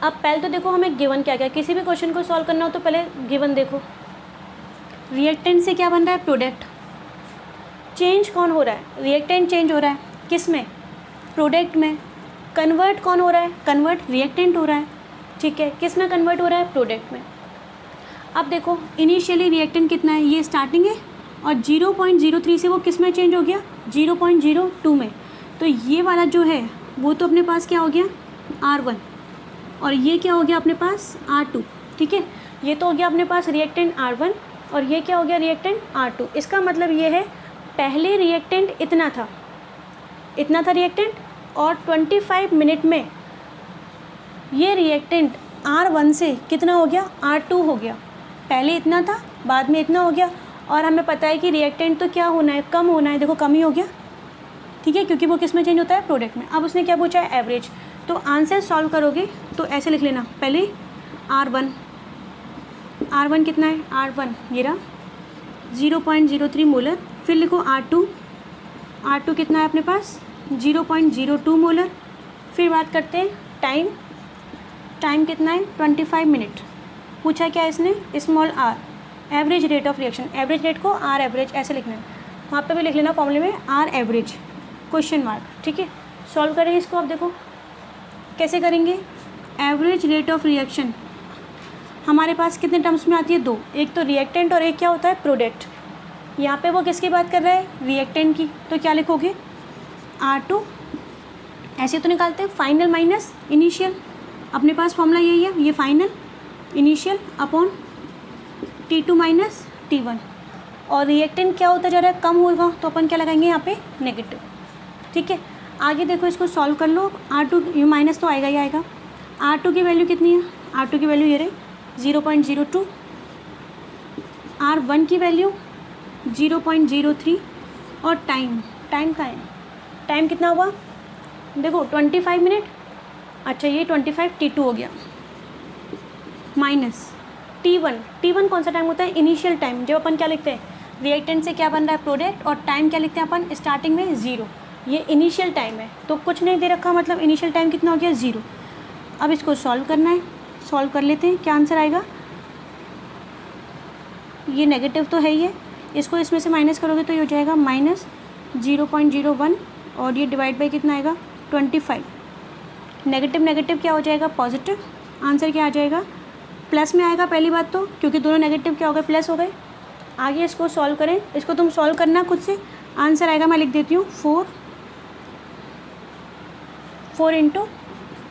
[SPEAKER 1] अब पहले तो देखो हमें गिवन क्या क्या, किसी भी क्वेश्चन को सॉल्व करना हो तो पहले गिवन देखो। रिएक्टेंट से क्या बन रहा है? प्रोडक्ट। चेंज कौन हो रहा है? रिएक्टेंट चेंज हो रहा है, किस में? प्रोडक्ट में। कन्वर्ट कौन हो रहा है? कन्वर्ट रिएक्टेंट हो रहा है, ठीक है। किस में कन्वर्ट हो रहा है? प्रोडक्ट में। अब देखो इनिशियली रिएक्टेंट कितना है? ये स्टार्टिंग है, और 0.03 से वो किस में चेंज हो गया? 0.02 में। तो ये वाला जो है वो तो अपने पास क्या हो गया? R1, और ये क्या हो गया अपने पास? R2, ठीक है। ये तो हो गया अपने पास रिएक्टेंट R1, और ये क्या हो गया? Reactant R2। इसका मतलब ये है पहले रिएक्टेंट इतना था रिएक्टेंट, और 25 मिनट में ये रिएक्टेंट R1 से कितना हो गया? R2 हो गया। पहले इतना था, बाद में इतना हो गया, और हमें पता है कि रिएक्टेंट तो क्या होना है? कम होना है। देखो कम ही हो गया, ठीक है, क्योंकि वो किस में चेंज होता है? प्रोडक्ट में। अब उसने क्या पूछा है? एवरेज। तो आंसर सॉल्व करोगे तो ऐसे लिख लेना, पहले R1 कितना है? R1 ये रहा 0.03 मोलर। फिर लिखो R2 कितना है अपने पास? 0.02 मोलर। फिर बात करते हैं टाइम कितना है? 25 मिनट। पूछा क्या इसने? Small r, average rate of reaction. Average rate को R एवरेज ऐसे लिखना है, वहाँ पे भी लिख लेना फॉर्मूले में R एवरेज क्वेश्चन मार्क, ठीक है। सॉल्व करेंगे इसको। अब देखो कैसे करेंगे। एवरेज रेट ऑफ रिएक्शन हमारे पास कितने टर्म्स में आती है? दो, एक तो रिएक्टेंट और एक क्या होता है? प्रोडक्ट। यहाँ पे वो किसकी बात कर रहा है? रिएक्टेंट की। तो क्या लिखोगे? R2 ऐसे तो निकालते हैं, फाइनल माइनस इनिशियल। अपने पास फॉर्मूला यही है, ये final initial upon T2 minus T1। और रिएक्टेंट क्या होता जा रहा है? कम होगा, तो अपन क्या लगाएंगे यहाँ पे? नेगेटिव, ठीक है। आगे देखो इसको सॉल्व कर लो। R2 ये माइनस तो आएगा ही आएगा। R2 की वैल्यू कितनी है? R2 की वैल्यू ये रही 0.02। R1 की वैल्यू 0.03, और टाइम कहाँ है? टाइम कितना हुआ? देखो 25 मिनट। अच्छा ये 25 T2 हो गया, माइनस T1 कौन सा टाइम होता है? Initial time. जब अपन क्या लिखते हैं? रिएक्टेंट से क्या बन रहा है? प्रोडक्ट। और टाइम क्या लिखते हैं अपन? स्टार्टिंग में 0। ये इनिशियल टाइम है, तो कुछ नहीं दे रखा, मतलब इनिशियल टाइम कितना हो गया? 0। अब इसको सॉल्व करना है, सॉल्व कर लेते हैं। क्या आंसर आएगा? ये नेगेटिव तो है ही है, इसको इसमें से माइनस करोगे तो ये हो जाएगा माइनस 0.01, और ये डिवाइड बाई कितना आएगा? 25। नेगेटिव क्या हो जाएगा? पॉजिटिव। आंसर क्या आ जाएगा? प्लस में आएगा पहली बात तो, क्योंकि दोनों नेगेटिव क्या हो गए? प्लस हो गए। आगे इसको सॉल्व करें, इसको तुम सॉल्व करना खुद से। आंसर आएगा, मैं लिख देती हूँ 4 इंटू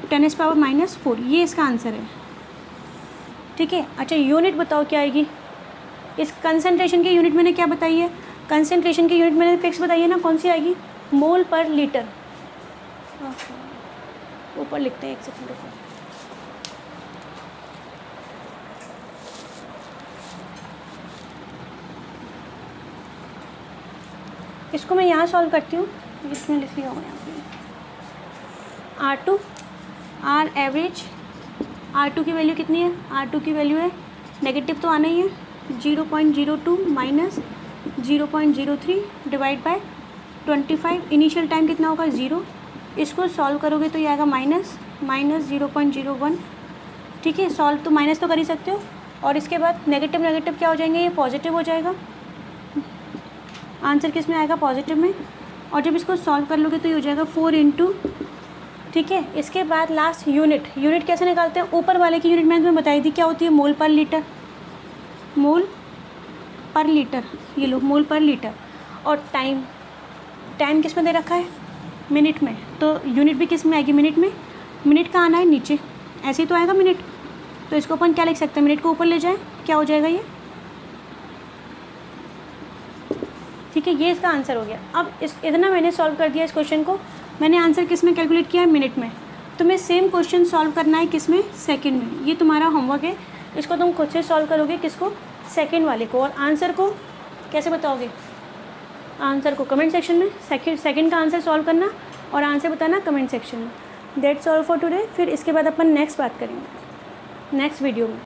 [SPEAKER 1] 10⁻⁻⁴। ये इसका आंसर है, ठीक है। अच्छा यूनिट बताओ क्या आएगी? इस कंसंट्रेशन की यूनिट मैंने क्या बताई है? कंसंट्रेशन की यूनिट मैंने फिक्स बताई है ना, कौन सी आएगी? मोल पर लीटर। ऊपर लिखते हैं, एक सेकंड रुको। इसको मैं यहाँ सॉल्व करती हूँ, इसमें लिख लिया होगा यहाँ पे। R2 R एवरेज, R2 की वैल्यू कितनी है? R2 की वैल्यू है, नेगेटिव तो आना ही है, 0.02 minus 0.03 divide by 25। Initial time कितना होगा? 0। इसको सॉल्व करोगे तो ये आएगा माइनस 0.01, ठीक है। सॉल्व तो माइनस तो कर ही सकते हो, और इसके बाद नेगेटिव क्या हो जाएंगे? ये पॉजिटिव हो जाएगा। आंसर किस में आएगा? पॉजिटिव में। और जब इसको सॉल्व कर लोगे तो ये हो जाएगा 4 इंटू, ठीक है। इसके बाद लास्ट यूनिट कैसे निकालते हैं? ऊपर वाले की यूनिट मैंने तुम्हें बताई थी, क्या होती है? मोल पर लीटर। ये लो, मोल पर लीटर। और टाइम किस में दे रखा है? मिनट में। तो यूनिट भी किस में आएगी? मिनट में। मिनट का आना है नीचे, ऐसे ही तो आएगा मिनट। तो इसको अपन क्या लिख सकते हैं? मिनट को ऊपर ले जाए, क्या हो जाएगा ये? ठीक है, ये इसका आंसर हो गया। अब इतना मैंने सॉल्व कर दिया इस क्वेश्चन को। मैंने आंसर किस में कैलकुलेट किया है? मिनट में। तुम्हें सेम क्वेश्चन सॉल्व करना है किस में? सेकंड में। ये तुम्हारा होमवर्क है, इसको तुम खुद से सॉल्व करोगे। किसको? सेकंड वाले को। और आंसर को कैसे बताओगे? आंसर को कमेंट सेक्शन में सेकंड का आंसर सॉल्व करना, और आंसर बताना कमेंट सेक्शन में। That's all for today. फिर इसके बाद अपन नेक्स्ट बात करेंगे नेक्स्ट वीडियो में।